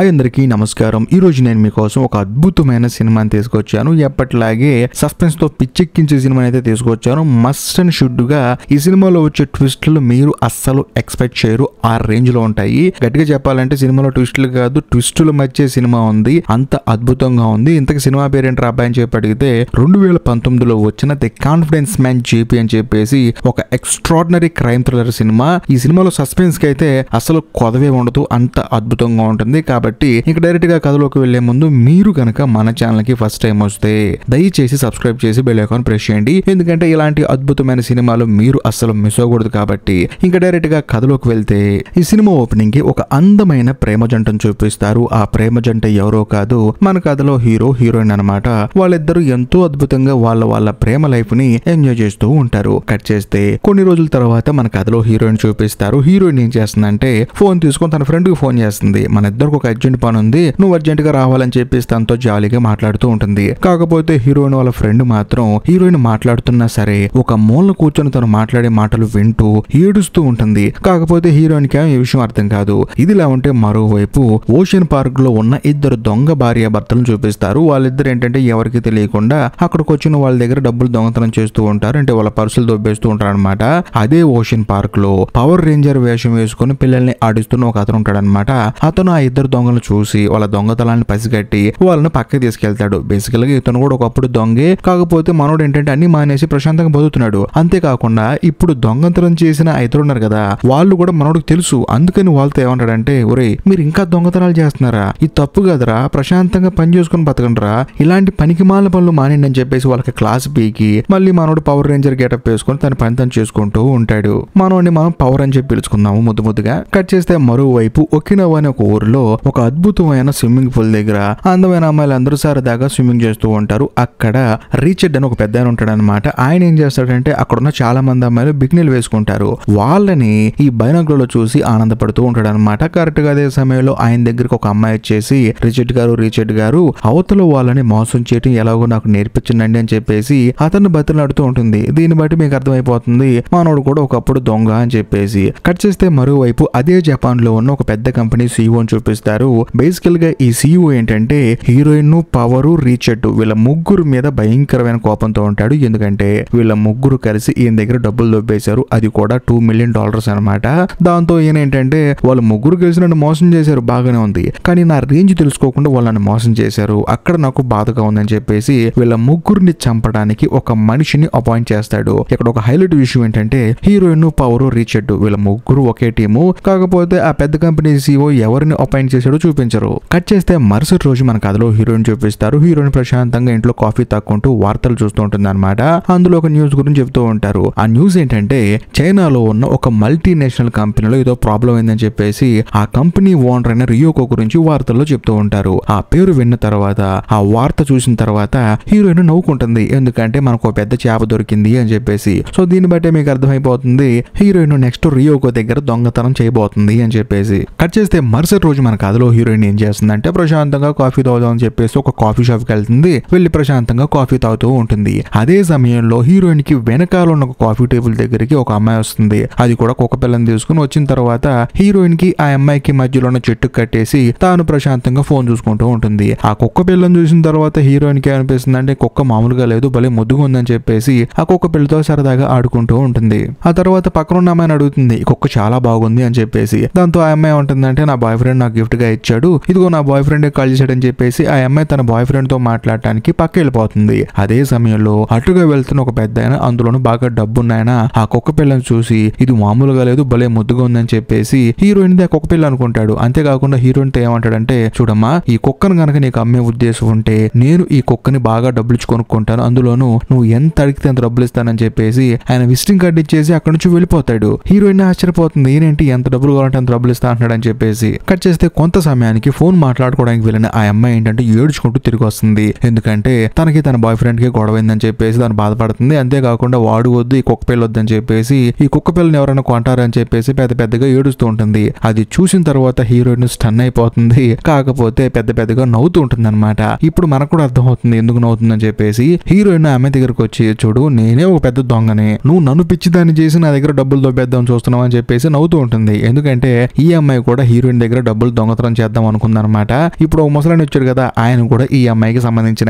Hi అందరికీ నమస్కారం. ఈ రోజు నేను మీకోసం ఒక అద్భుతమైన సినిమాని తీసుకొచ్చాను. ఎప్పటిలాగే సస్పెన్స్ తో పిచ్చెక్కించే సినిమాని అయితే తీసుకొచ్చాను. మస్ట్ అండ్ షుడ్ గా ఈ సినిమాలో వచ్చే ట్విస్టులు మీరు అస్సలు ఎక్స్పెక్ట్ చేయరు, ఆ రేంజ్ లో ఉంటాయి. గట్టిగా చెప్పాలంటే సినిమాలో ట్విస్టులు కాదు, ట్విస్టుల మధ్య సినిమా ఉంది. అంత అద్భుతంగా ఉంది. ఇంతకు సినిమా పేరేంటి అబ్బాయి అని చెప్పి అడిగితే 2019లో వచ్చిన ది కాన్ఫిడెన్స్ మ్యాన్ జేపీ అని చెప్పేసి ఒక ఎక్స్ట్రాడినరీ క్రైమ్ థ్రిల్లర్ సినిమా. ఈ సినిమాలో సస్పెన్స్ కి అయితే అసలు కొదవే ఉండదు, అంత అద్భుతంగా ఉంటుంది. కాబట్టి ఇక డైరెక్ట్ గా కథలోకి వెళ్లే ముందు మీరు కనుక మన ఛానల్ కి ఫస్ట్ టైం వస్తే దయచేసి సబ్స్క్రైబ్ చేసి బెల్ ఐకాన్ ప్రెస్ చేయండి. ఎందుకంటే ఇలాంటి అద్భుతమైన సినిమాలు మీరు అస్సలు మిస్ అవ్వకూడదు. కాబట్టి ఇంకా డైరెక్ట్ గా కథలోకి వెళ్తే ఈ సినిమా ఓపెనింగ్ కి ఒక అందమైన ప్రేమ జంటను చూపిస్తారు. ఆ ప్రేమ జంట ఎవరో కాదు, మన కథలో హీరో హీరోయిన్ అన్నమాట. వాళ్ళిద్దరూ ఎంతో అద్భుతంగా వాళ్ళ ప్రేమ లైఫ్ ని ఎంజాయ్ చేస్తూ ఉంటారు. కట్ చేస్తే కొన్ని రోజుల తర్వాత మన కథలో హీరోయిన్ చూపిస్తారు. హీరోయిన్ ఏం చేస్తుందంటే ఫోన్ తీసుకొని తన ఫ్రెండ్ కి ఫోన్ చేస్తుంది. మన ఇద్దరికి ఒక అర్జెంట్ పని ఉంది, నువ్వు అర్జెంట్ గా రావాలని చెప్పేసి తనతో జాలీగా మాట్లాడుతూ ఉంటుంది. కాకపోతే హీరోయిన్ వాళ్ళ ఫ్రెండ్ మాత్రం హీరోయిన్ మాట్లాడుతున్నా సరే ఒక మూల కూర్చొని తను మాట్లాడే మాటలు వింటూ ఏడుస్తూ ఉంటుంది. కాకపోతే హీరోయిన్ కి ఈ విషయం అర్థం కాదు. ఇదిలా ఉంటే మరోవైపు ఓషన్ పార్క్ లో ఉన్న ఇద్దరు దొంగ భార్యాభర్తలను చూపిస్తారు. వాళ్ళిద్దరు ఏంటంటే ఎవరికి తెలియకుండా అక్కడికి వచ్చిన వాళ్ళ దగ్గర డబ్బులు దొంగతనం చేస్తూ ఉంటారు. అంటే వాళ్ళ పర్సులు దొబ్బేస్తూ ఉంటారు అనమాట. అదే ఓషన్ పార్క్ లో పవర్ రేంజర్ వేషం వేసుకుని పిల్లల్ని ఆడిస్తున్న ఒక అతను ఉంటాడనమాట. అతను ఆ ఇద్దరు దొంగలు చూసి వాళ్ళ దొంగతనాన్ని పసిగట్టి వాళ్ళని పక్కకి తీసుకెళ్తాడు. బేసికల్ గా ఇతను కూడా ఒకప్పుడు దొంగే, కాకపోతే మనోడు ఏంటంటే అన్ని మానేసి ప్రశాంతంగా బతుకుతున్నాడు. అంతేకాకుండా ఇప్పుడు దొంగతనం చేసిన ఇద్దరు ఉన్నారు కదా, వాళ్ళు కూడా మనోడికి తెలుసు. అందుకని వాళ్ళతో ఏమంటాడంటే, ఒరేయ్ మీరు ఇంకా దొంగతనాలు చేస్తున్నారా, ఇది తప్పు కదరా, ప్రశాంతంగా పని చేసుకుని బతకండిరా, ఇలాంటి పనికిమాల పనులు మానేయండి అని చెప్పేసి వాళ్ళకి క్లాస్ పీకి మళ్ళీ మనోడు పవర్ రేంజర్ గెటప్ వేసుకొని తన పని తను చేసుకుంటూ ఉంటాడు. మనోడిని మనం పవర్ అని చెప్పి పిలుచుకుందాము ముద్దుగా. కట్ చేస్తే మరోవైపు ఒకినవా అనే ఒక ఊరిలో ఒక అద్భుతమైన స్విమ్మింగ్ పూల్ దగ్గర అందమైన అమ్మాయిలు అందరూ సరదాగా స్విమ్మింగ్ చేస్తూ ఉంటారు. అక్కడ రీచెడ్ అని ఒక పెద్ద ఆయన ఉంటాడు అనమాట. ఆయన ఏం చేస్తాడంటే అక్కడున్న చాలా మంది అమ్మాయిలు బికినీలు వేసుకుంటారు. వాళ్ళని ఈ బైనాకులలో చూసి ఆనందపడుతూ ఉంటాడు అనమాట. కరెక్ట్ గా అదే సమయంలో ఆయన దగ్గరికి ఒక అమ్మాయి వచ్చేసి రీచెడ్ గారు అవతల వాళ్ళని మోసం చేయడం ఎలాగో నాకు నేర్పించండి అని చెప్పేసి అతన్ని బతిలాడుతూ ఉంటుంది. దీన్ని బట్టి మీకు అర్థమైపోతుంది మనోడు కూడా ఒకప్పుడు దొంగ అని చెప్పేసి. కట్ చేస్తే మరోవైపు అదే జపాన్ లో ఉన్న ఒక పెద్ద కంపెనీ సీఈఓ చూపిస్తారు. బేసికల్ గా ఈ సీఈఓ ఏంటంటే హీరోయిన్, పవర్, రీచెడ్ వీళ్ళ ముగ్గురు మీద భయంకరమైన కోపంతో ఉంటాడు. ఎందుకంటే వీళ్ళ ముగ్గురు కలిసి ఈయన దగ్గర డబ్బులు దొబ్బేశారు. అది కూడా $2 million అనమాట. దాంతో ఈయన ఏంటంటే వాళ్ళ ముగ్గురు కలిసి నన్ను మోసం చేశారు, బాగానే ఉంది, కానీ నా రేంజ్ తెలుసుకోకుండా వాళ్ళని మోసం చేశారు, అక్కడ నాకు బాధగా ఉందని చెప్పేసి వీళ్ళ ముగ్గురిని చంపడానికి ఒక మనిషిని అపాయింట్ చేస్తాడు. ఇక్కడ ఒక హైలైట్ విషయం ఏంటంటే హీరోయిన్, పవర్, రీచెడ్ వీళ్ళ ముగ్గురు ఒకే టీము. కాకపోతే ఆ పెద్ద కంపెనీ సీఈఓ ఎవరిని అపాయింట్ చేశాడో చూపించరు. కట్ చేస్తే మరుసటి రోజు మన కథలో హీరోయిన్ చూపిస్తారు. హీరోయిన్ ప్రశాంతంగా ఇంట్లో కాఫీ తాక్కుంటూ వార్తలు చూస్తూ ఉంటుంది అనమాట. అందులో ఒక న్యూస్ గురించి చెప్తూ ఉంటారు. ఆ న్యూస్ ఏంటంటే చైనాలో ఉన్న ఒక మల్టీనేషనల్ కంపెనీలో ఏదో ప్రాబ్లం అయిందని చెప్పేసి ఆ కంపెనీ ఓనర్ అయిన రియోకో గురించి వార్తల్లో చెప్తూ ఉంటారు. ఆ పేరు విన్న తర్వాత ఆ వార్త చూసిన తర్వాత హీరోయిన్ నవ్వుకుంటుంది. ఎందుకంటే మనకు ఒక పెద్ద చేప దొరికింది అని చెప్పేసి. సో దీన్ని బట్టే మీకు అర్థమైపోతుంది హీరోయిన్ నెక్స్ట్ రియోకో దగ్గర దొంగతనం చేయబోతుంది అని చెప్పేసి. కట్ చేస్తే మరుసటి రోజు మన కథలో హీరోయిన్ ఏం చేస్తుందంటే ప్రశాంతంగా కాఫీ తాగుదాం అని చెప్పేసి ఒక కాఫీ షాప్ కి వెళ్తుంది. వెళ్ళి ప్రశాంతంగా కాఫీ తాగుతూ ఉంటుంది. అదే సమయంలో హీరోయిన్ కి వెనకాల ఉన్న ఒక కాఫీ టేబుల్ దగ్గరికి ఒక అమ్మాయి వస్తుంది. అది కూడా కుక్క పిల్లని తీసుకుని వచ్చిన తర్వాత హీరోయిన్ కి ఆ అమ్మాయికి మధ్యలో ఉన్న చెట్టు కట్టేసి తాను ప్రశాంతంగా ఫోన్ చూసుకుంటూ ఉంటుంది. ఆ కుక్క పిల్లని చూసిన తర్వాత హీరోయిన్ కి అనిపిస్తుంది అంటే కుక్క మామూలుగా లేదు, భలే ముద్దుగా ఉందని చెప్పేసి ఆ కుక్క పిల్లతో సరదాగా ఆడుకుంటూ ఉంటుంది. ఆ తర్వాత పక్కన ఉన్న అమ్మాయిని అడుగుతుంది ఈ కుక్క చాలా బాగుంది అని చెప్పేసి. దాంతో ఆ అమ్మాయి ఉంటుందంటే నా బాయ్ ఫ్రెండ్ నాకు గిఫ్ట్ గా ఇచ్చాడు, ఇదిగో నా బాయ్ ఫ్రెండ్ కాల్ చేశాడని చెప్పేసి ఆ అమ్మాయి తన బాయ్ ఫ్రెండ్ తో మాట్లాడటానికి పక్క వెళ్ళిపోతుంది. అదే సమయంలో అటుగా వెళ్తున్న ఒక పెద్ద ఆయన, అందులోనూ బాగా డబ్బున్నాయన ఆ కుక్క పిల్లని చూసి ఇది మామూలుగా లేదు, భలే ముద్దుగా ఉందని చెప్పేసి హీరోయిన్ ది ఆ కుక్క పిల్ల అనుకుంటాడు. అంతేకాకుండా హీరోయిన్ తో ఏమంటాడంటే చూడమ్మా, ఈ కుక్కను గనక నీకు అమ్మే ఉద్దేశం ఉంటే నేను ఈ కుక్కని బాగా డబ్బులు ఇచ్చి కొనుక్కుంటాను, అందులోనూ నువ్వు ఎంత అడిగితే అంత డబ్బులు ఇస్తానని చెప్పేసి ఆయన విజిటింగ్ కార్డు ఇచ్చేసి అక్కడి నుంచి వెళ్ళిపోతాడు. హీరోయిన్ ఆశ్చర్యపోతుంది, ఏంటి ఎంత డబ్బులు కావాలంటే అంత డబ్బులు ఇస్తా అంటున్నాడు అని చెప్పేసి. కట్ చేస్తే కొంత సమయానికి ఫోన్ మాట్లాడుకోవడానికి వెళ్ళిన ఆ అమ్మాయి ఏంటంటే ఏడ్చుకుంటూ తిరిగి వస్తుంది. ఎందుకంటే తనకి తన బాయ్ ఫ్రెండ్ కి గొడవైందని చెప్పేసి తను బాధపడుతుంది. అంతేకాకుండా వాడు వద్దు, ఈ కుక్క పిల్ల వద్దని చెప్పేసి ఈ కుక్క పిల్లని ఎవరైనా కొంటారని చెప్పేసి పెద్దగా ఏడుస్తూ ఉంటుంది. అది చూసిన తర్వాత హీరోయిన్ స్టన్ అయిపోతుంది. కాకపోతే పెద్దగా నవ్వుతూ ఉంటుంది అనమాట. ఇప్పుడు మనకు కూడా అర్థమవుతుంది ఎందుకు నవ్వుతుందని చెప్పేసి. హీరోయిన్ ఆమె దగ్గరకు వచ్చి చూడు నేనే ఒక పెద్ద దొంగనే, నువ్వు నన్ను పిచ్చిదాన్ని చేసి నా దగ్గర డబ్బులు దొబ్బేద్దాం చూస్తున్నావు అని చెప్పేసి నవ్వుతూ ఉంటుంది. ఎందుకంటే ఈ అమ్మాయి కూడా హీరోయిన్ దగ్గర డబ్బులు దొంగతనం దొంగతనం చేద్దాం అనుకుందనమాట. ఇప్పుడు ఒక ముసలాయన వచ్చాడు కదా, ఆయన కూడా ఈ అమ్మాయికి సంబంధించిన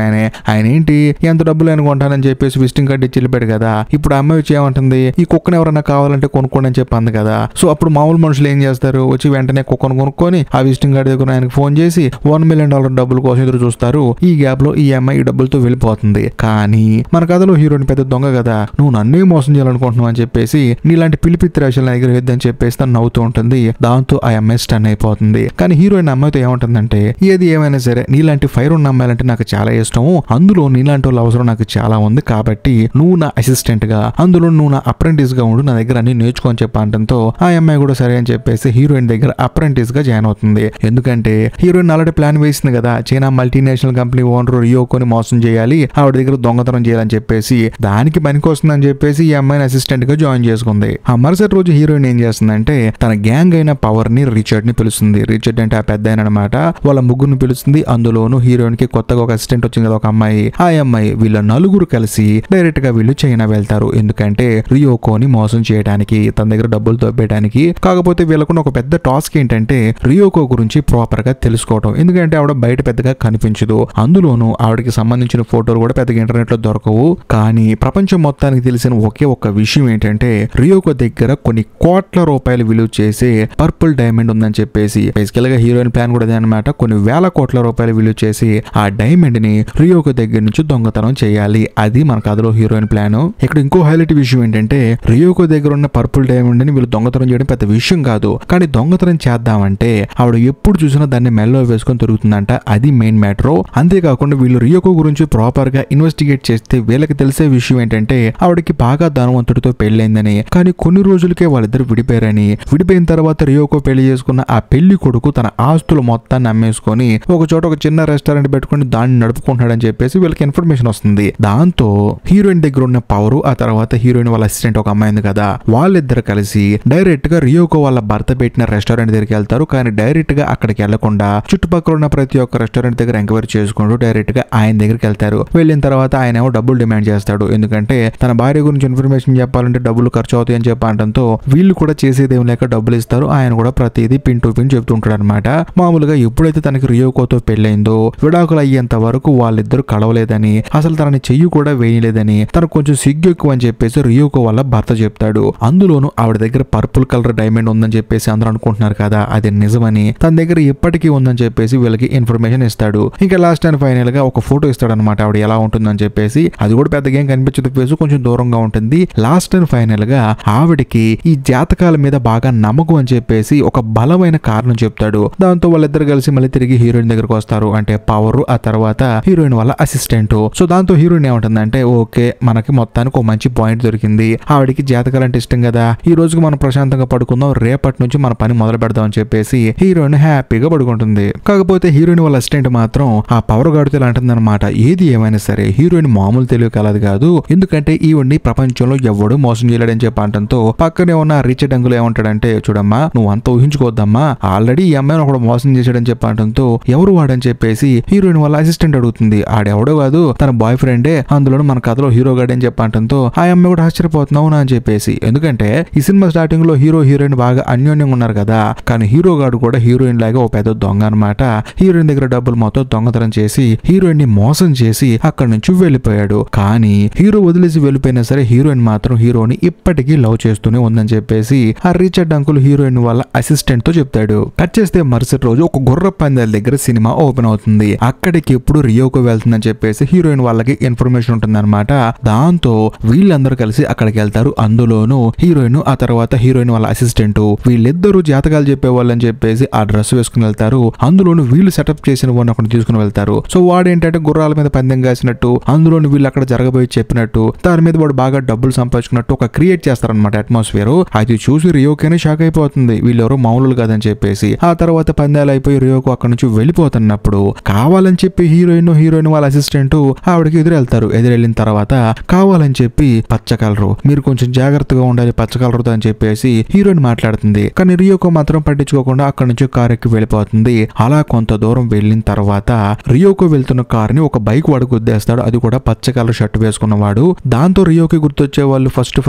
ఆయన ఏంటి ఎంత డబ్బులు అనుకుంటానని చెప్పేసి విజిటింగ్ కార్డు ఇచ్చి వెళ్ళిపోయాడు కదా. ఇప్పుడు అమ్మాయి వచ్చి ఏమంటుంది, ఈ కుక్కను ఎవరైనా కావాలంటే కొనుక్కోండి అని చెప్పి అంది కదా. సో అప్పుడు మామూలు మనుషులు ఏం చేస్తారు, వచ్చి వెంటనే కుక్కను కొనుక్కొని ఆ విజిటింగ్ కార్డు దగ్గర ఆయనకు ఫోన్ చేసి $1 million డబ్బుల కోసం ఎదురు చూస్తారు. ఈ గ్యాప్ లో ఈ అమ్మాయి ఈ డబ్బులతో వెళ్ళిపోతుంది. కానీ మన కథలో హీరోయిన్ పెద్ద దొంగ కదా, నువ్వు నన్నే మోసం చేయాలనుకుంటున్నావు అని చెప్పేసి నీలాంటి పిలిపిత్తి రాశులు నా దగ్గర వేద్దని చెప్పేసి తను నవ్వుతూ ఉంటుంది. దాంతో ఆ అమ్మాయి స్టన్ అయిపోతుంది. కానీ హీరోయిన్ అమ్మాయితో ఏమంటుందంటే, ఏది ఏమైనా సరే నీలాంటి ఫైర్ ఉన్న అమ్మాయిలంటే నాకు చాలా ఇష్టం, అందులో నీలాంటి వాళ్ళ అవసరం నాకు చాలా ఉంది, కాబట్టి నువ్వు నా అసిస్టెంట్ గా, అందులో నువ్వు నా అప్రెంటిస్ గా ఉండు, నా దగ్గర అన్ని నేర్చుకో అని చెప్పడంతో ఆ అమ్మాయి కూడా సరే అని చెప్పేసి హీరోయిన్ దగ్గర అప్రెంటిస్ గా జాయిన్ అవుతుంది. ఎందుకంటే హీరోయిన్ ఆల్రెడీ ప్లాన్ వేసింది కదా, చైనా మల్టీనేషనల్ కంపెనీ ఓనర్ రియోకోని మోసం చేయాలి, ఆవిడ దగ్గర దొంగతనం చేయాలని చెప్పేసి, దానికి పనికి వస్తుందని చెప్పేసి ఈ అమ్మాయిని అసిస్టెంట్ గా జాయిన్ చేసుకుంది. ఆ మరుసటి రోజు హీరోయిన్ ఏం చేస్తుందంటే తన గ్యాంగ్ అయిన పవర్ ని రిచర్డ్ ని పిలుస్తుంది. రిచర్డ్ అంటే ఆ పెద్ద ఆయన అనమాట. వాళ్ళ ముగ్గురిని పిలుస్తుంది. అందులోను హీరోయిన్ కి కొత్తగా ఒక అసిస్టెంట్ వచ్చింది కదా ఒక అమ్మాయి. ఆ అమ్మాయి వీళ్ళ నలుగురు కలిసి డైరెక్ట్ గా వీళ్ళు చైనా వెళ్తారు. ఎందుకంటే రియోకోని మోసం చేయడానికి, తన దగ్గర డబ్బులు దొబ్బేయడానికి. కాకపోతే వీళ్ళకున్న ఒక పెద్ద టాస్క్ ఏంటంటే రియోకో గురించి ప్రాపర్ గా తెలుసుకోవడం. ఎందుకంటే ఆవిడ బయట పెద్దగా కనిపించదు, అందులోను ఆవిడకి సంబంధించిన ఫోటోలు కూడా పెద్దగా ఇంటర్నెట్ లో దొరకవు. కానీ ప్రపంచం మొత్తానికి తెలిసిన ఒకే ఒక్క విషయం ఏంటంటే రియోకో దగ్గర కొన్ని కోట్ల రూపాయలు విలువ చేసే పర్పుల్ డైమండ్ ఉందని చెప్పేసి. బేసికల్ గా హీరోయిన్ ప్లాన్ కూడా అదనమాట, కొన్ని వేల కోట్ల రూపాయలు విలువ చేసి ఆ డైమండ్ ని రియోకో దగ్గర నుంచి దొంగతనం చేయాలి. అది మన కథలో హీరోయిన్ ప్లాన్. ఇక్కడ ఇంకో హైలైట్ విషయం ఏంటంటే రియోకో దగ్గర ఉన్న పర్పుల్ డైమండ్ ని వీళ్ళు దొంగతనం చేయడం పెద్ద విషయం కాదు, కానీ దొంగతనం చేద్దామంటే ఆవిడ ఎప్పుడు చూసినా దాన్ని మెల్లో వేసుకొని తిరుగుతుందంట. అది మెయిన్ మ్యాటర్. అంతేకాకుండా వీళ్ళు రియోకో గురించి ప్రాపర్ గా ఇన్వెస్టిగేట్ చేస్తే వీళ్ళకి తెలిసే విషయం ఏంటంటే ఆవిడకి బాగా ధనవంతుడితో పెళ్ళైందని, కానీ కొన్ని రోజులకే వాళ్ళిద్దరు విడిపోయారని. విడిపోయిన తర్వాత రియోకో పెళ్లి చేసుకున్న ఆ పెళ్లి కొడుకు తన ఆస్తులు మొత్తాన్ని అమ్మేసుకొని ఒక చోట ఒక చిన్న రెస్టారెంట్ పెట్టుకుని దాన్ని నడుపుకుంటున్నాడని చెప్పేసి వీళ్ళకి ఇన్ఫర్మేషన్ వస్తుంది. దాంతో హీరోయిన్ దగ్గర ఉన్న పవర్, ఆ తర్వాత హీరోయిన్ వాళ్ళ అసిస్టెంట్ ఒక అమ్మాయి ఉంది కదా, వాళ్ళిద్దరు కలిసి డైరెక్ట్ గా రియోకో వాళ్ళ భర్త పెట్టిన రెస్టారెంట్ దగ్గరికి వెళ్తారు. కానీ డైరెక్ట్ గా అక్కడికి వెళ్లకుండా చుట్టుపక్కల ఉన్న ప్రతి ఒక్క రెస్టారెంట్ దగ్గర ఎంక్వైరీ చేసుకుంటూ డైరెక్ట్ గా ఆయన దగ్గరికి వెళ్తారు. వెళ్ళిన తర్వాత ఆయన ఏమో డబ్బులు డిమాండ్ చేస్తాడు. ఎందుకంటే తన భార్య గురించి ఇన్ఫర్మేషన్ చెప్పాలంటే డబ్బులు ఖర్చు అవుతాయి అని చెప్పడంతో వీళ్ళు కూడా చేసేదేం లేక డబ్బులు ఇస్తారు. ఆయన కూడా ప్రతిదీ పిన్ టు పిన్ చెప్తుంటాడు అనమాట. మామూలుగా ఎప్పుడైతే తనకి రియోకోతో పెళ్ళైందో విడాకులు అయ్యేంత వరకు వాళ్ళిద్దరు కలవలేదని, అసలు తనని చెయ్యి కూడా వేయలేదని, తనకు కొంచెం సిగ్గు ఎక్కువ అని చెప్పేసి రియోకో వాళ్ళ భర్త చెప్తాడు. అందులోనూ ఆవిడ దగ్గర పర్పుల్ కలర్ డైమండ్ ఉందని చెప్పేసి అందరూ అనుకుంటున్నారు కదా, అది నిజమని, తన దగ్గర ఇప్పటికీ ఉందని చెప్పేసి వీళ్ళకి ఇన్ఫర్మేషన్ ఇస్తాడు. ఇంకా లాస్ట్ అండ్ ఫైనల్ గా ఒక ఫోటో ఇస్తాడు అనమాట ఆవిడ ఎలా ఉంటుందని చెప్పేసి. అది కూడా పెద్దగా ఏం కనిపించదు, ఫేస్ కొంచెం దూరంగా ఉంటుంది. లాస్ట్ అండ్ ఫైనల్ గా ఆవిడకి ఈ జాతకాల మీద బాగా నమ్మకం అని చెప్పేసి ఒక బలమైన కారణం చెప్తాడు. దాంతో వాళ్ళిద్దరు కలిసి మళ్ళీ తిరిగి హీరోయిన్ దగ్గరకు వస్తారు. అంటే పవర్, ఆ తర్వాత హీరోయిన్ వాళ్ళ అసిస్టెంట్. సో దాంతో హీరోయిన్ ఏమంటుందంటే, ఓకే మనకి మొత్తానికి ఒక మంచి పాయింట్ దొరికింది, ఆవిడకి జాతకాలు అంటే ఇష్టం కదా, ఈ రోజుకి మనం ప్రశాంతంగా పడుకుందాం, రేపటి నుంచి మన పని మొదలు పెడదాం అని చెప్పేసి హీరోయిన్ హ్యాపీగా పడుకుంటుంది. కాకపోతే హీరోయిన్ వాళ్ళ అసిస్టెంట్ మాత్రం ఆ పవర్ గాడితో ఇలా అంటుందన్నమాట, ఏది ఏమైనా సరే హీరోయిన్ మామూలు తెలివి కలదు కాదు, ఎందుకంటే ఈవిడ్ని ప్రపంచంలో ఎవడు మోసం చేయలేడని చెప్పి అంటంతో పక్కనే ఉన్న రిచర్డ్ అంకుల్ ఏమంటాడంటే, చూడమ్మా నువ్వు అంత ఊహించుకోవద్దమ్మా, ఆల్రెడీ ఈ అమ్మాయిని ఒకడు మోసం చేశాడని చెప్పి అంటంతో ఎవరు వాడని చెప్పేసి హీరోయిన్ వాళ్ళ అసిస్టెంట్ అడుగుతుంది. ఆడెవడో కాదు తన బాయ్ ఫ్రెండే, అందులో మన కథలో హీరో గాడు అని చెప్పి అంటంతో ఆ అమ్మాయి కూడా ఆశ్చర్యపోతున్నావు అని చెప్పేసి. ఎందుకంటే ఈ సినిమా స్టార్టింగ్ లో హీరో హీరోయిన్ బాగా అన్యోన్యంగా ఉన్నారు కదా, కానీ హీరో గాడు కూడా హీరోయిన్ లాగా ఒక పెద్ద దొంగ అనమాట. హీరోయిన్ దగ్గర డబ్బులు మొత్తం దొంగతనం చేసి హీరోయిన్ ని మోసం చేసి అక్కడి నుంచి వెళ్ళిపోయాడు. కానీ హీరో వదిలేసి వెళ్ళిపోయినా సరే హీరోయిన్ మాత్రం హీరోని ఇప్పటికీ లవ్ చేస్తూనే ఉందని చెప్పేసి ఆ రిచర్డ్ అంకుల్ హీరోయిన్ వాళ్ళ అసిస్టెంట్ తో చెప్తాడు. కట్ చేస్తే మరుసటి రోజు ఒక గుర్ర పందాల దగ్గర సినిమా ఓపెన్ అవుతుంది. అక్కడికి ఎప్పుడు రియోకో వెళ్తుందని చెప్పేసి హీరోయిన్ వాళ్ళకి ఇన్ఫర్మేషన్ ఉంటుంది అనమాట. దాంతో వీళ్ళందరూ కలిసి అక్కడికి వెళ్తారు. అందులోనూ హీరోయిన్, ఆ తర్వాత హీరోయిన్ వాళ్ళ అసిస్టెంట్, వీళ్ళిద్దరూ జాతకాలు చెప్పేవాళ్ళని చెప్పేసి ఆ డ్రెస్ వేసుకుని వెళ్తారు. అందులోను వీళ్ళు సెటప్ చేసిన వాడిని అక్కడ తీసుకుని వెళ్తారు. సో వాడు ఏంటంటే గుర్రాల మీద పందెం కాసినట్టు, అందులోని వీళ్ళు అక్కడ జరగబోయి చెప్పినట్టు, దాని మీద వాడు బాగా డబ్బులు సంపాదించుకున్నట్టు ఒక క్రియేట్ చేస్తారనమాట అట్మాస్ఫియర్. అది చూసి రియోకేనే షాక్ అయిపోతుంది, వీళ్ళెవరో మామూలు కాదని చెప్పేసి. ఆ తర్వాత పందాలు అయిపోయి రియోకో అక్కడ నుంచి వెళ్ళిపోతున్నప్పుడు కావాలని చెప్పి హీరోయిన్ వాళ్ళ అసిస్టెంట్ ఆవిడకి ఎదురెళ్తారు. ఎదురెళ్ళిన తర్వాత కావాలని చెప్పి పచ్చ కలరు, మీరు కొంచెం జాగ్రత్తగా ఉండాలి పచ్చ కలర్ తో అని చెప్పేసి హీరోయిన్ మాట్లాడుతుంది. కానీ రియోకో మాత్రం పట్టించుకోకుండా అక్కడ నుంచి కార్ ఎక్కి వెళ్ళిపోతుంది. అలా కొంత దూరం వెళ్ళిన తర్వాత రియోకో వెళ్తున్న కార్ ని ఒక బైక్ వాడు గుద్దేస్తాడు. అది కూడా పచ్చ కలర్ షర్ట్ వేసుకున్నవాడు. దాంతో రియోకి గుర్తొచ్చే వాళ్ళు ఫస్ట్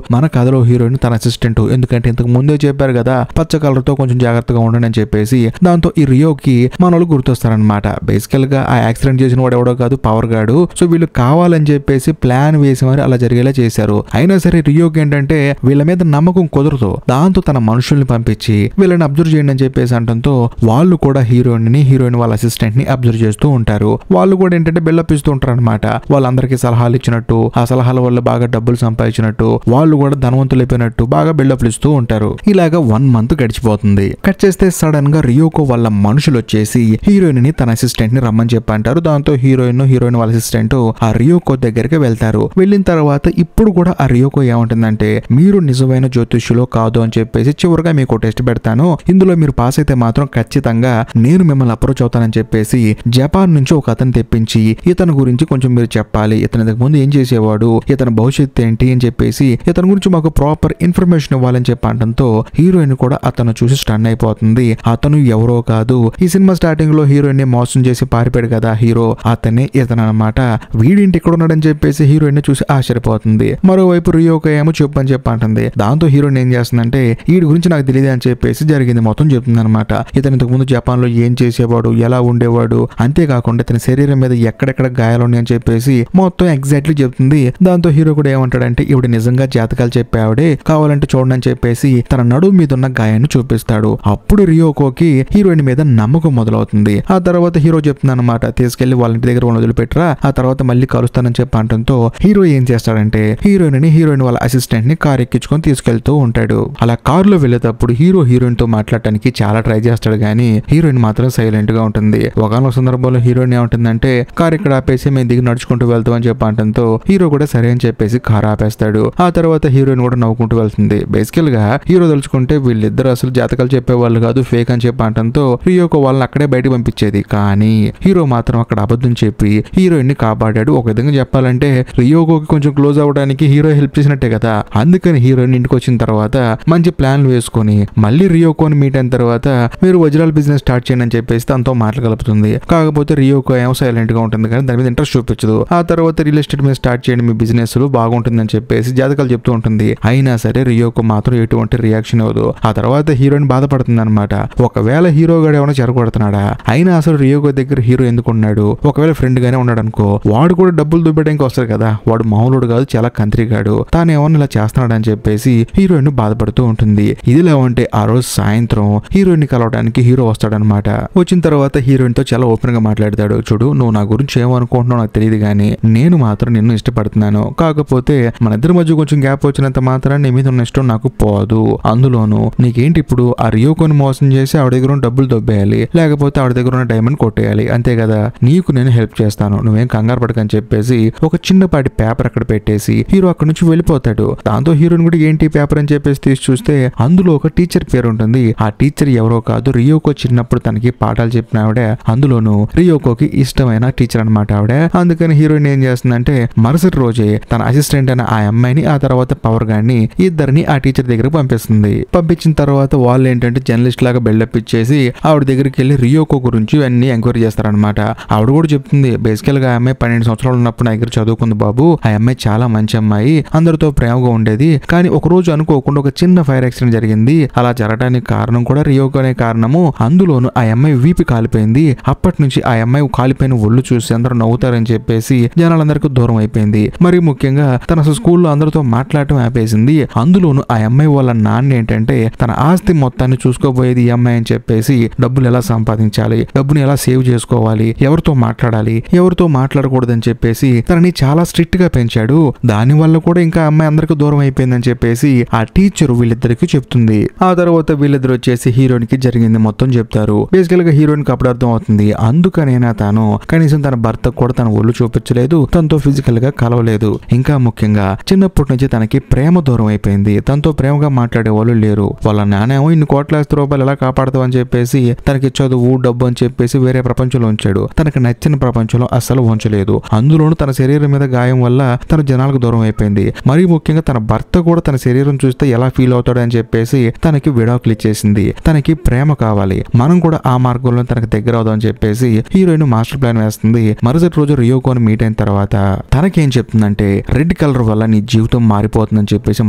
మన కథలో హీరోయిన్ తన అసిస్టెంట్. ఎందుకంటే ఇంతకు ముందే చెప్పారు కదా పచ్చ కలర్ తో కొంచెం జాగ్రత్తగా ఉండండి అని చెప్పేసి దాంతో ఈ రియోకి మనోళ్ళు గుర్తొస్తారనమాట. బేసికల్ గా ఆ యాక్సిడెంట్ చేసిన వాడు ఎవడో కాదు, పవర్ గాడు. సో వీళ్ళు కావాలని చెప్పేసి ప్లాన్ వేసి మరి అలా జరిగేలా చేశారు. అయినా సరే రియోకి ఏంటంటే వీళ్ళ మీద నమ్మకం కుదరదు. దాంతో తన మనుషుల్ని పంపించి వీళ్ళని అబ్జర్వ్ చేయండి అని చెప్పేసి అంటంతో వాళ్ళు కూడా హీరోయిన్ వాళ్ళ అసిస్టెంట్ ని అబ్జర్వ్ చేస్తూ ఉంటారు. వాళ్ళు కూడా ఏంటంటే బిల్డప్ ఇస్తూ ఉంటారు అనమాట. వాళ్ళందరికీ సలహాలు ఇచ్చినట్టు, ఆ సలహాల వల్ల బాగా డబ్బులు సంపాదించినట్టు, వాళ్ళు కూడా ధనవంతులు అయిపోయినట్టు బాగా బిల్డప్ ఇస్తూ ఉంటారు. ఇలాగా 1 month గడిచిపోతుంది. కట్ చేస్తే సడన్ గా రియోకో వాళ్ళ మనుషులు వచ్చేసి హీరోయిన్ ని తన అసిస్టెంట్ ని రమ్మని చెప్పంటారు. దాంతో హీరోయిన్ వాళ్ళ అసిస్టెంట్ ఆ రియోకో దగ్గరికి వెళ్తారు. వెళ్ళిన తర్వాత ఇప్పుడు కూడా ఆ రియోకో ఏమంటుందంటే మీరు నిజమైన జ్యోతిష్యులో కాదు అని చెప్పేసి చివరిగా మీకు టెస్ట్ పెడతాను, ఇందులో మీరు పాస్ అయితే మాత్రం ఖచ్చితంగా నేను మిమ్మల్ని అప్రోచ్ అవుతానని చెప్పేసి జపాన్ నుంచి ఒక అతను తెప్పించి ఇతని గురించి కొంచెం మీరు చెప్పాలి, ఇతని ఇంతకు ముందు ఏం చేసేవాడు, ఇతని భవిష్యత్తు ఏంటి అని చెప్పేసి ఇతని గురించి మాకు ప్రాపర్ ఇన్ఫర్మేషన్ ఇవ్వాలని చెప్పడంతో హీరోయిన్ కూడా అతను చూసి స్టన్ అయిపోతుంది. అతను ఎవరో కాదు, ఈ సినిమా స్టార్టింగ్ లో హీరోయిన్ ని మోసం చేసి పారిపోయాడు కదా హీరో, అతనే ఇతను అనమాట. వీడింటి ఇక్కడ ఉన్నాడని చెప్పేసి హీరోయిన్ ని చూసి ఆశ్చర్యపోతుంది. మరోవైపు రియోకో ఏమో చెప్పని చెప్పంటుంది. దాంతో హీరోయిన్ ఏం చేస్తుందంటే వీడి గురించి నాకు తెలియదు అని చెప్పేసి జరిగింది మొత్తం చెప్తుంది అనమాట. ఇతను ఇంతకు ముందు జపాన్ లో ఏం చేసేవాడు, ఎలా ఉండేవాడు, అంతేకాకుండా ఇతని శరీరం మీద ఎక్కడెక్కడ గాయాలు ఉన్నాయని చెప్పేసి మొత్తం ఎగ్జాక్ట్లీ చెప్తుంది. దాంతో హీరో కూడా ఏమంటాడంటే ఇవిడ నిజంగా జాతకాలు చెప్పావిడే, కావాలంటే చూడండి అని చెప్పేసి తన నడుము మీద ఉన్న గాయాన్ని చూపిస్తాడు. అప్పుడు రియోకోకి హీరోయిన్ మీద నమ్మకం మొదలవుతుంది. ఆ తర్వాత హీరో చెప్తుంది అనమాట తీసుకెళ్లి వాళ్ళ ఇంటి దగ్గర వదిలిపెట్టరా, ఆ తర్వాత మళ్ళీ కలుస్తానని చెప్పి అంటంతో హీరో ఏం చేస్తాడంటే హీరోయిన్ వాళ్ళ అసిస్టెంట్ ని కార్ ఎక్కించుకొని తీసుకెళ్తూ ఉంటాడు. అలా కారులో వెళ్ళేటప్పుడు హీరోయిన్ తో మాట్లాడటానికి చాలా ట్రై చేస్తాడు కానీ హీరోయిన్ మాత్రం సైలెంట్ గా ఉంటుంది. ఒకనొక సందర్భంలో హీరోయిన్ ఏమంటుందంటే కార్ ఇక్కడ ఆపేసి మేము దిగి నడుచుకుంటూ వెళ్తాం అని చెప్పి అంటంతో హీరో కూడా సరే అని చెప్పేసి కార్ ఆపేస్తాడు. ఆ తర్వాత హీరోయిన్ కూడా నవ్వుకుంటూ వెళ్తుంది. బేసికల్ గా హీరో తలుచుకుంటే వీళ్ళిద్దరు అసలు జాతకాలు చెప్పేవాళ్ళు కాదు, ఫేక్ అని చెప్పి అంటంతో రియోకో వాళ్ళని అక్కడే బయటకు పంపించేది. కానీ హీరో మాత్రం అక్కడ అబద్ధం చెప్పి హీరోయిన్ ని కాపాడాడు. ఒక విధంగా చెప్పాలంటే రియోకోకి కొంచెం క్లోజ్ అవ్వడానికి హీరో హెల్ప్ చేసినట్టే కదా. అందుకని హీరోయిన్ ఇంటికి వచ్చిన తర్వాత మంచి ప్లాన్లు వేసుకొని మళ్ళీ రియోకోని మీట్ అయిన తర్వాత మీరు వజ్రాల బిజినెస్ స్టార్ట్ చేయండి అని చెప్పేసి తనతో మాటలు కలుపుతుంది. కాకపోతే రియోకో ఏమో సైలెంట్ గా ఉంటుంది కానీ దాని మీద ఇంట్రెస్ట్ చూపించదు. ఆ తర్వాత రియల్ ఎస్టేట్ మీద స్టార్ట్ చేయండి మీ బిజినెస్ బాగుంటుందని చెప్పేసి జాతకాలు చెప్తూ ఉంటుంది. అయినా సరే రియోకో మాత్రం ఎటువంటి రియాక్షన్ ఇవ్వదు. ఆ తర్వాత హీరోయిన్ బాధపడుతుంది అనమాట. ఒకవేళ హీరో గాడు ఏమైనా చెరగొడుతున్నాడా, అయినా అసలు రియోకో దగ్గర హీరో ఎందుకున్నాడు, ఒకవేళ ఫ్రెండ్ గానే ఉన్నాడు అనుకో, వాడు కూడా డబ్బులు దుబ్బడానికి వస్తాడు కదా, వాడు మామూలుడు కాదు చాలా కంత్రిగాడు, తాను ఏమన్నా ఇలా చేస్తున్నాడు అని చెప్పేసి హీరోయిన్ బాధపడుతూ ఉంటుంది. ఇదిలా ఉంటే ఆ రోజు సాయంత్రం హీరోయిన్ ని కలవడానికి హీరో వస్తాడనమాట. వచ్చిన తర్వాత హీరోయిన్ తో చాలా ఓపెన్ గా మాట్లాడతాడు. చూడు నువ్వు నా గురించి ఏమనుకుంటున్నావు నాకు తెలియదు కానీ నేను మాత్రం నిన్ను ఇష్టపడుతున్నాను, కాకపోతే మన ఇద్దరి మధ్య కొంచెం గ్యాప్ వచ్చినంత మాత్రం నీ మీద ఉన్న ఇష్టం నాకు పోదు. అందులోను నీకేంటి ఇప్పుడు ఆ రియోకోని మోసం చేసి ఆవిడ దగ్గర ఉన్న డబ్బులు దొబ్బేయాలి, లేకపోతే ఆవిడ దగ్గర ఉన్న డైమండ్ కొట్టేయాలి, అంతే కదా, నీకు నేను హెల్ప్ చేస్తాను, నువ్వేం కంగారు పడకని చెప్పేసి ఒక చిన్నపాటి పేపర్ అక్కడ పెట్టేసి హీరో అక్కడ నుంచి వెళ్ళిపోతాడు. దాంతో హీరోయిన్ కూడా ఏంటి పేపర్ అని చెప్పేసి తీసి చూస్తే అందులో ఒక టీచర్ పేరు ఉంటుంది. ఆ టీచర్ ఎవరో కాదు, రియోకో చిన్నప్పుడు తనకి పాఠాలు చెప్పిన ఆవిడ, అందులోను రియోకోకి ఇష్టమైన టీచర్ అనమాట ఆవిడ. అందుకని హీరోయిన్ ఏం చేస్తుందంటే మరుసటి రోజే తన అసిస్టెంట్ అయిన ఆ అమ్మాయిని ఆ తర్వాత పవర్ గాడిని ఇద్దరిని ఆ టీచర్ దగ్గరకు పంపిస్తుంది. పంపించిన తర్వాత వాళ్ళు ఏంటంటే జర్నలిస్ట్ లాగా బిల్డప్ ఇచ్చేసి ఆవిడ దగ్గరికి వెళ్ళి రియోకో గురించి అన్ని ఎంక్వైరీ చేస్తారనమాట. ఆవిడ కూడా చెప్తుంది బేసికల్ గా ఆ అమ్మాయి 12 సంవత్సరాలు ఉన్నప్పుడు నా దగ్గర చదువుకుంది బాబు, ఆ అమ్మాయి చాలా మంచి అమ్మాయి, అందరితో ప్రేమగా ఉండేది, కానీ ఒక రోజు అనుకోకుండా ఒక చిన్న ఫైర్ యాక్సిడెంట్ జరిగింది, అలా జరగడానికి కారణం కూడా రియోకోనే కారణము, అందులోను ఆ అమ్మాయి వీపి కాలిపోయింది, అప్పటి నుంచి ఆ అమ్మాయి కాలిపోయిన ఒళ్ళు చూసి అందరూ నవ్వుతారని చెప్పేసి జనాలందరికీ దూరం అయిపోయింది. మరి ముఖ్యంగా తన అసలు స్కూల్లో అందరితో మాట్లాడటం ఆపేసింది. అందులోను ఆ అమ్మాయి వాళ్ళ నాన్న ఏంటంటే తన ఆస్తి మొత్తాన్ని చూసుకోబోయేది ఈ అమ్మాయి అని చెప్పేసి డబ్బులు ఎలా సంపాదించాలి, డబ్బుని ఎలా సేవ్ చేసుకోవాలి, ఎవరితో మాట్లాడాలి, ఎవరితో మాట్లాడకూడదని చెప్పేసి తనని చాలా స్ట్రిక్ట్ గా పెంచాడు. దాని వల్ల కూడా ఇంకా అమ్మాయి అందరికి దూరం అయిపోయిందని చెప్పేసి ఆ టీచర్ వీళ్ళిద్దరికి చెప్తుంది. ఆ తర్వాత వీళ్ళిద్దరు వచ్చేసి హీరోయిన్ కి జరిగింది మొత్తం చెప్తారు. బేసికల్ గా హీరోయిన్ కి అప్పుడు అర్థం అవుతుంది, అందుకనైనా తాను కనీసం తన భర్తకు కూడా తన ఒళ్ళు చూపించలేదు, తనతో ఫిజికల్ గా కలవలేదు, ఇంకా ముఖ్యంగా చిన్నప్పటి నుంచి తనకి ప్రేమ దూరం అయిపోయింది, తనతో ప్రేమగా మాట్లాడే వాళ్ళు లేరు. వాళ్ళ నానేమో ఇన్ని కోట్లాస్తి రూపాయలు ఎలా కాపాడతావు అని చెప్పేసి తనకి చదువు డబ్బు అని చెప్పేసి వేరే ప్రపంచంలో ఉంచాడు, తనకి నచ్చిన ప్రపంచంలో అస్సలు ఉంచలేదు. అందులోనూ తన శరీరం మీద గాయం వల్ల తన జనాలకు దూరం అయిపోయింది. మరీ ముఖ్యంగా తన భర్త కూడా తన శరీరం చూస్తే ఎలా ఫీల్ అవుతాడు అని చెప్పేసి తనకి విడాకులు ఇచ్చేసింది. తనకి ప్రేమ కావాలి, మనం కూడా ఆ మార్గంలో తనకి దగ్గర అవుదాం అని చెప్పేసి హీరోయిన్ మాస్టర్ ప్లాన్ వేస్తుంది. మరుసటి రోజు రియోకోని మీట్ అయిన తర్వాత తనకేం చెప్తుందంటే రెడ్ కలర్ వల్ల నీ జీవితం మారిపోతుందని చెప్పేసి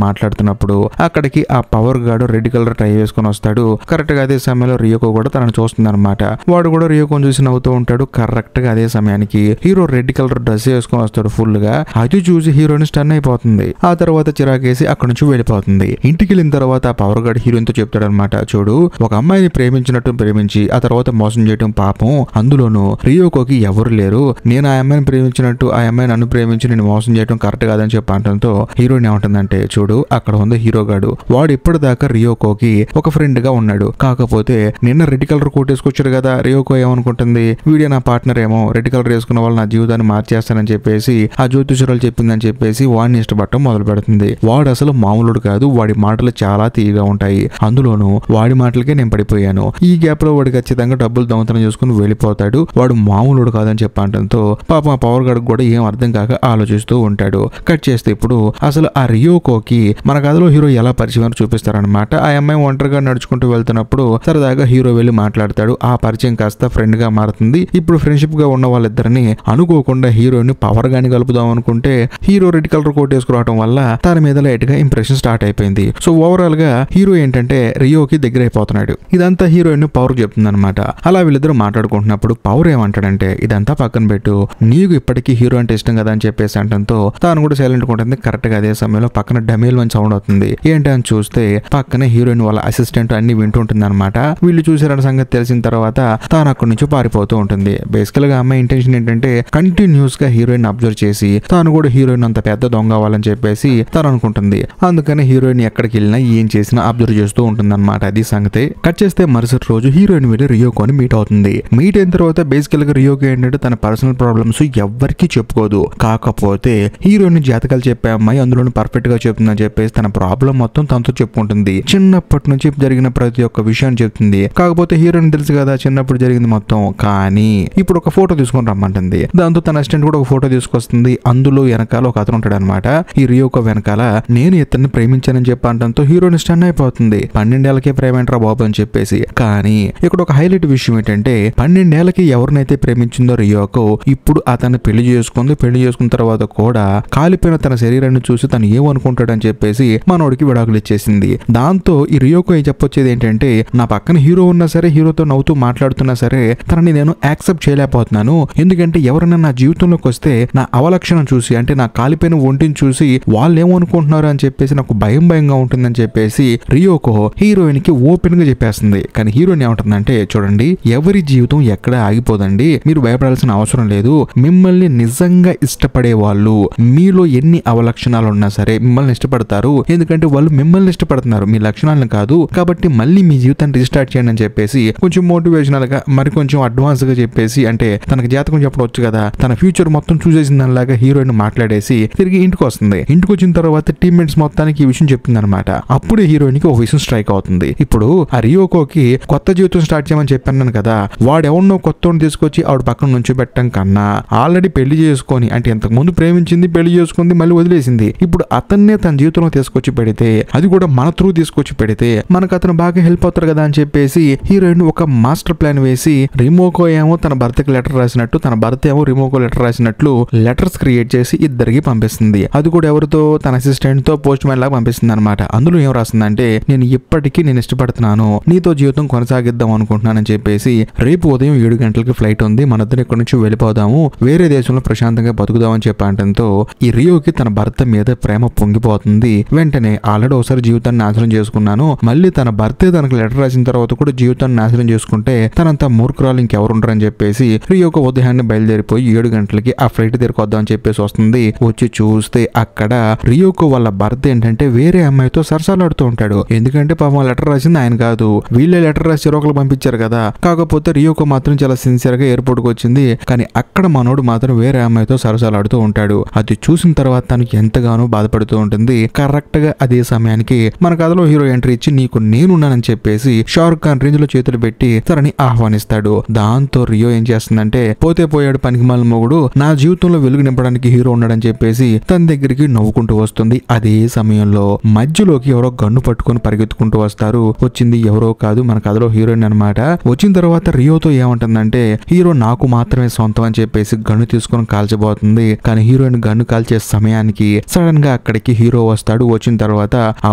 మాట్లాడుతున్నప్పుడు అక్కడికి ఆ పవర్ గాడు రెడ్ కలర్ ట్రై వేసుకొని వస్తాడు. కరెక్ట్ గా అదే అదే సమయంలో రియోకో కూడా తనను చూస్తుంది అనమాట. వాడు కూడా రియోకోని చూసి నవ్వుతూ ఉంటాడు. కరెక్ట్ గా అదే సమయానికి హీరో రెడ్ కలర్ డ్రెస్ వేసుకొని వస్తాడు ఫుల్ గా. అది చూసి హీరోయిన్ స్టన్ అయిపోతుంది. ఆ తర్వాత చిరాకేసి అక్కడి నుంచి వెళ్ళిపోతుంది. ఇంటికి వెళ్ళిన తర్వాత పవర్ గార్డ్ హీరోయిన్ తో చెప్తాడు అనమాట, చూడు ఒక అమ్మాయిని ప్రేమించినట్టు ప్రేమించి ఆ తర్వాత మోసం చేయడం పాపం, అందులోనూ రియోకోకి ఎవరు లేరు, నేను ఆ అమ్మాయిని ప్రేమించినట్టు ఆ అమ్మాయి నన్ను ప్రేమించి నేను మోసం చేయడం కరెక్ట్ కాదని చెప్పి అనడంతో హీరోయిన్ ఏమంటుందంటే, చూడు అక్కడ ఉంది హీరో గాడు, వాడు ఇప్పటిదాకా రియోకోకి ఒక ఫ్రెండ్ గా ఉన్నాడు, కాకపోతే నిన్న రెడ్ కలర్ కోట్ వేసుకొచ్చాడు కదా, రియోకో ఏమనుకుంటుంది, వీడియో నా పార్ట్నర్ ఏమో రెడ్ కలర్ వేసుకున్న వాళ్ళు నా జీవితాన్ని మార్చేస్తానని చెప్పేసి ఆ జ్యోతిషురాలు చెప్పిందని చెప్పేసి వాడిని ఇష్టపడటం మొదలు పెడుతుంది. వాడు అసలు మామూలుడు కాదు, వాడి మాటలు చాలా తీయగా ఉంటాయి, అందులోనూ వాడి మాటలకే నేను పడిపోయాను, ఈ గ్యాప్ లో వాడు ఖచ్చితంగా డబ్బులు దొంగతనం చేసుకుని వెళ్ళిపోతాడు, వాడు మామూలుడు కాదని చెప్పంటంతో పాపం ఆ పవర్ గార్డ్ కూడా ఏం అర్థం కాక ఆలోచిస్తూ ఉంటాడు. కట్ చేస్తే ఇప్పుడు అసలు ఆ రియోకోకి మన కథలో హీరో ఎలా పరిచయం చూపిస్తారనమాట. ఆ అమ్మాయి ఒంటరిగా నడుచుకుంటూ వెళ్తున్నప్పుడు సరదాగా హీరో వెళ్ళి మాట్లాడతాడు. ఆ పరిచయం కాస్త ఫ్రెండ్ గా మారుతుంది. ఇప్పుడు ఫ్రెండ్షిప్ గా ఉన్న వాళ్ళిద్దరిని అనుకోకుండా హీరోని పవర్ గాని కలుపుదాం అనుకుంటే హీరో రెడ్ కలర్ కోట్ వేసుకురావడం వల్ల తన మీద లైట్ గా ఇంప్రెషన్ స్టార్ట్ అయిపోయింది. సో ఓవరాల్ గా హీరో ఏంటంటే రియోకి దగ్గర అయిపోతున్నాడు. ఇదంతా హీరోయిన్ పవర్ చెప్తుంది అనమాట. అలా వీళ్ళిద్దరు మాట్లాడుకుంటున్నప్పుడు పవర్ ఏమంటాడంటే, ఇదంతా పక్కన పెట్టు, నీకు ఇప్పటికీ హీరో అంటే ఇష్టం కదా అని చెప్పేసి అంటంతో తాను కూడా సైలెంట్ ఉంటుంది. కరెక్ట్ గా అదే సమయంలో పక్కన డమేల్ అని సౌండ్ అవుతుంది. ఏంటి అని చూస్తే పక్కనే హీరోయిన్ వాళ్ళ అసిస్టెంట్ అన్ని వింటుంటుంది అనమాట. వీళ్ళు చూసారన్న సంగతి తెలిసిన తర్వాత తాను అక్కడి నుంచి పారిపోతూ ఉంటుంది. బేసికల్ గా అమ్మాయి ఇంటెన్షన్ ఏంటంటే కంటిన్యూస్ గా హీరోయిన్ అబ్జర్వ్ చేసి తాను కూడా హీరోయిన్ అంత పెద్ద దొంగ అవ్వాలని చెప్పేసి తను అనుకుంటుంది. అందుకని హీరోయిన్ ఎక్కడికి వెళ్ళినా ఏం చేసినా అబ్జర్వ్ చేస్తూ ఉంటుంది అనమాట. అది సంగతి. కట్ చేస్తే మరుసటి రోజు హీరోయిన్ వెళ్ళి రియోకోని మీట్ అవుతుంది. మీట్ అయిన తర్వాత బేసికల్ గా రియోకో ఏంటంటే తన పర్సనల్ ప్రాబ్లమ్స్ ఎవ్వరికి చెప్పుకోదు, కాకపోతే హీరోయిన్ జాతకాలు చెప్పే అమ్మాయి అందులో పర్ఫెక్ట్ గా చెప్తుందని చెప్పేసి తన ప్రాబ్లం మొత్తం తనతో చెప్పుకుంటుంది. చిన్నప్పటి నుంచి జరిగిన ప్రతి ఒక్క విషయాన్ని చెప్తుంది. కాకపోతే హీరోయిన్ తెలుసు కదా చిన్నప్పుడు జరిగింది మొత్తం. కానీ ఇప్పుడు ఒక ఫోటో తీసుకొని రమ్మంటుంది. దాంతో తన అసిస్టెంట్ కూడా ఒక ఫోటో తీసుకొస్తుంది. అందులో వెనకాల ఒక అతను ఉంటాడు అనమాట. ఈ రియోకో వెనకాల నేను ఇతన్ని ప్రేమించానని చెప్పి అనడంతో హీరోయిన్ స్టన్ అయిపోతుంది. 12 ఏళ్లకే ప్రేమేంట్రా బాబు అని చెప్పేసి. కానీ ఇక్కడ ఒక హైలైట్ విషయం ఏంటంటే 12 ఏళ్లకి ఎవరినైతే ప్రేమించిందో రియోకో ఇప్పుడు అతన్ని పెళ్లి చేసుకుంది. పెళ్లి చేసుకున్న తర్వాత కూడా కాలిపోయిన తన శరీరాన్ని చూసి తను ఏమనుకుంటాడని చెప్పేసి మనోడికి విడాకులు ఇచ్చేసింది. దాంతో ఈ రియోకో ఏం చెప్పొచ్చేది ఏంటంటే, నా పక్కన హీరో ఉన్నా సరే, హీరోతో నవ్వుతూ మాట్లాడుతున్నా సరే తనని నేను యాక్సెప్ట్ చేయలేకపోతున్నాను. ఎందుకంటే ఎవరైనా నా జీవితంలోకి వస్తే నా అవలక్షణం చూసి, అంటే నా కాలిపోయిన ఒంటిని చూసి వాళ్ళు ఏమనుకుంటున్నారు అని చెప్పేసి నాకు భయంగా ఉంటుందని చెప్పేసి రియోకో హీరోయిన్ కి ఓపెన్ గా చెప్పేస్తుంది. కానీ హీరోయిన్ ఏమంటుందంటే, చూడండి ఎవరి జీవితం ఎక్కడ ఆగిపోదండి, మీరు భయపడాల్సిన అవసరం లేదు. మిమ్మల్ని నిజంగా ఇష్టపడే వాళ్ళు మీలో ఎన్ని అవలక్షణాలు ఉన్నా సరే మిమ్మల్ని ఇష్టపడతారు. ఎందుకంటే వాళ్ళు మిమ్మల్ని ఇష్టపడుతున్నారు, మీ లక్షణాలను కాదు. కాబట్టి మళ్ళీ మీ జీవితాన్ని రీస్టార్ట్ చేయండి అని చెప్పేసి కొంచెం మోటివేషనల్ గా మరి కొంచెం అడ్వాన్స్ గా చెప్పేసి, అంటే తనకు జాతకం చెప్పవచ్చు కదా, తన ఫ్యూచర్ మొత్తం చూసేసిన దానిలాగా హీరోయిన్ మాట్లాడేసి తిరిగి ఇంటికి వస్తుంది. ఇంటికి వచ్చిన తర్వాత టీమ్మేట్స్ మొత్తానికి ఈ విషయం చెప్తుంది అనమాట. అప్పుడే హీరోయిన్ కి ఒక విషయం స్ట్రైక్ అవుతుంది. ఇప్పుడు ఆ రియోకోకి కొత్త జీవితం స్టార్ట్ చేయమని చెప్పాను కదా, వాడెవన్నో కొత్త తీసుకొచ్చి ఆవిడ పక్కన నుంచి పెట్టడం కన్నా ఆల్రెడీ పెళ్లి చేసుకొని, అంటే ఇంతకు ముందు ప్రేమించింది, పెళ్లి చేసుకుంది, మళ్ళీ వదిలేసింది, ఇప్పుడు అతన్నే తన జీవితంలో తీసుకొచ్చి పెడితే, అది కూడా మన త్రూ తీసుకొచ్చి పెడితే మనకు అతను బాగా హెల్ప్ అవుతారు కదా అని చెప్పేసి హీరోయిన్ ఒక మాస్టర్ ప్లాన్ వేసి రిమోకో ఏమో తన భర్తకి లెటర్ రాసినట్టు, తన భర్త ఏమో రిమోకో లెటర్ రాసినట్లు లెటర్స్ క్రియేట్ చేసి ఇద్దరికి పంపిస్తుంది. అది కూడా ఎవరితో, తన అసిస్టెంట్ తో పోస్ట్ మ్యాన్ లాగా పంపిస్తుంది అనమాట. అందులో ఏం రాస్తుందంటే, నేను ఇప్పటికీ నేను ఇష్టపడుతున్నాను, నీతో జీవితం కొనసాగిద్దాం అనుకుంటున్నానని చెప్పేసి రేపు ఉదయం 7 గంటలకి ఫ్లైట్ ఉంది, మనిద్దరం ఇక్కడ నుంచి వెళ్ళిపోదాము, వేరే దేశంలో ప్రశాంతంగా బతుకుదామని చెప్పంటంతో ఈ రియోకి తన భర్త మీద ప్రేమ పొంగిపోతుంది. వెంటనే ఆల్రెడీ ఒకసారి జీవితాన్ని నాశనం చేసుకున్నాను, మళ్ళీ తన భర్తే తనకు లెటర్ రాసిన తర్వాత కూడా జీవితాన్ని నాశనం చేసుకుంటే తనంత మూర్ఖురాలు ఇంకెవరు ఉండరని చెప్పేసి రియోకి ఉదయాన్నే బయలుదేరిపోయి 7 గంటలకి ఆ ఫ్లైట్ దగ్గరికి వద్దామని చెప్పేసి వస్తుంది. వచ్చి చూస్తే అక్కడ రియోకో వాళ్ళ భర్త ఏంటంటే వేరే అమ్మాయితో సరసాలాడుతూ ఉంటాడు. ఎందుకంటే పాపం లెటర్ రాసింది ఆయన కాదు, వీళ్ళే లెటర్ రాసి ఒకరు పంపించారు కదా. కాకపోతే రియోకో మాత్రం చాలా సిన్సియర్ గా ఎయిర్పోర్ట్ కి వచ్చింది. కానీ అక్కడ మనోడు మాత్రం వేరే అమ్మాయితో సరసాలాడుతూ ఉంటాడు. అది చూసిన తర్వాత తనకి ఎంతగానో బాధపడుతూ ఉంటుంది. కరెక్ట్ గా అదే సమయానికి మన కథలో హీరో ఎంట్రీ ఇచ్చి నీకు నేనున్నానని చెప్పేసి షారుఖ్ ఖాన్ రేంజ్ లో చేతులు పెట్టి తనని ఆహ్వానిస్తాడు. దాంతో రియో ఏం చేస్తుందంటే, పోతే పోయాడు పనికిమాలిన మొగుడు, నా జీవితంలో వెలుగు నింపడానికి హీరో ఉన్నాడని చెప్పేసి తన దగ్గరికి నవ్వుకుంటూ వస్తుంది. అదే సమయంలో మధ్యలోకి ఎవరో గన్ను పట్టుకొని పరిగెత్తుకుంటూ వస్తారు. వచ్చింది ఎవరో కాదు, మన కథలో హీరోయిన్ అనమాట. వచ్చిన తర్వాత రియోతో ఏమంటుందంటే, హీరో నాకు మాత్రమే సొంతం అని చెప్పేసి గన్ను తీసుకొని కాల్చబోతుంది. కానీ హీరోయిన్ గన్ను కాల్చే సమయానికి సడన్ గా అక్కడికి హీరో వస్తాడు. వచ్చిన తర్వాత ఆ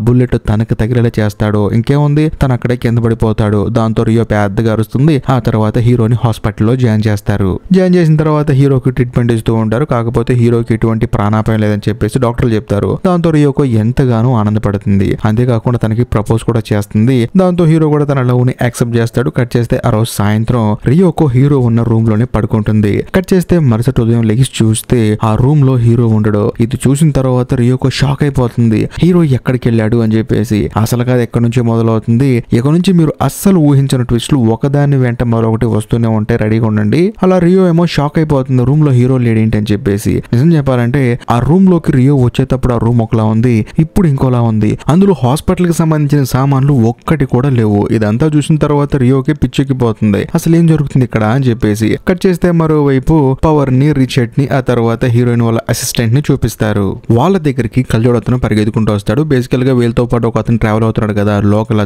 బుల్లెట్ తనకు తగిలేలా చేస్తాడు. ఇంకేముంది, తను అక్కడే కింద పడిపోతాడు. దాంతో రియో పెద్దగా అరుస్తుంది. ఆ తర్వాత హీరోని హాస్పిటల్లో జాయిన్ చేస్తారు. జాయిన్ చేసిన తర్వాత హీరోకి ట్రీట్మెంట్ ఇస్తూ ఉంటారు. కాకపోతే హీరోకి ఎటువంటి ప్రాణాపాయం లేదని చెప్పేసి డాక్టర్లు చెప్తారు. దాంతో రియోకో ఎంతగానో ఆనందపడుతుంది. అంతేకాకుండా తనకి ప్రపోజ్ కూడా చేస్తుంది. దాంతో హీరో కూడా తన లవ్ ని యాక్సెప్ట్ చేస్తాడు. కట్ చేస్తే ఆ రోజు సాయంత్రం రియోకో హీరో ఉన్న రూమ్ లోనే పడుకుంటుంది. కట్ చేస్తే మరుసటి ఉదయం లెగిసి చూస్తే ఆ రూమ్ లో హీరో ఉండడు. ఇది చూసిన తర్వాత రియోకో షాక్ అయిపోతుంది. హీరో ఎక్కడికి వెళ్ళాడు అని చెప్పేసి. అసలు కాదు ఎక్కడి నుంచి మొదలవుతుంది. ఇక నుంచి మీరు అస్సలు ఊహించిన ట్విస్టులు ఒకదాని వెంట మరొకటి వస్తూనే ఉంటాయి, రెడీగా ఉండండి. అలా రియో ఏమో షాక్ అయిపోతుంది. రూమ్ లో హీరో లేడేంటి అని చెప్పేసి. నిజం చెప్పాలంటే ఆ రూమ్ లోకి రియో వచ్చేటప్పుడు ఆ రూమ్ ఒకలా ఉంది, ఇప్పుడు ఇంకోలా ఉంది. అందులో హాస్పిటల్ కి సంబంధించిన సామాన్లు ఒక్కటి కూడా లేవు. ఇదంతా చూసిన తర్వాత రియోకి పిచ్చెక్కిపోతుంది. అసలు ఏం జరుగుతుంది ఇక్కడ అని చెప్పేసి. కట్ చేస్తే మరోవైపు పవర్ ని, రిచర్డ్ ని, ఆ తర్వాత హీరోయిన్ వాళ్ళ అసిస్టెంట్ ని చూపిస్తారు. వాళ్ళ దగ్గరికి కళ్ళజోడు అతను పరిగెత్తుకుంటూ వస్తాడు. బేసికల్ గా వీళ్ళతో పాటు ఒక అతను ట్రావెల్ అవుతున్నాడు కదా, లోకల్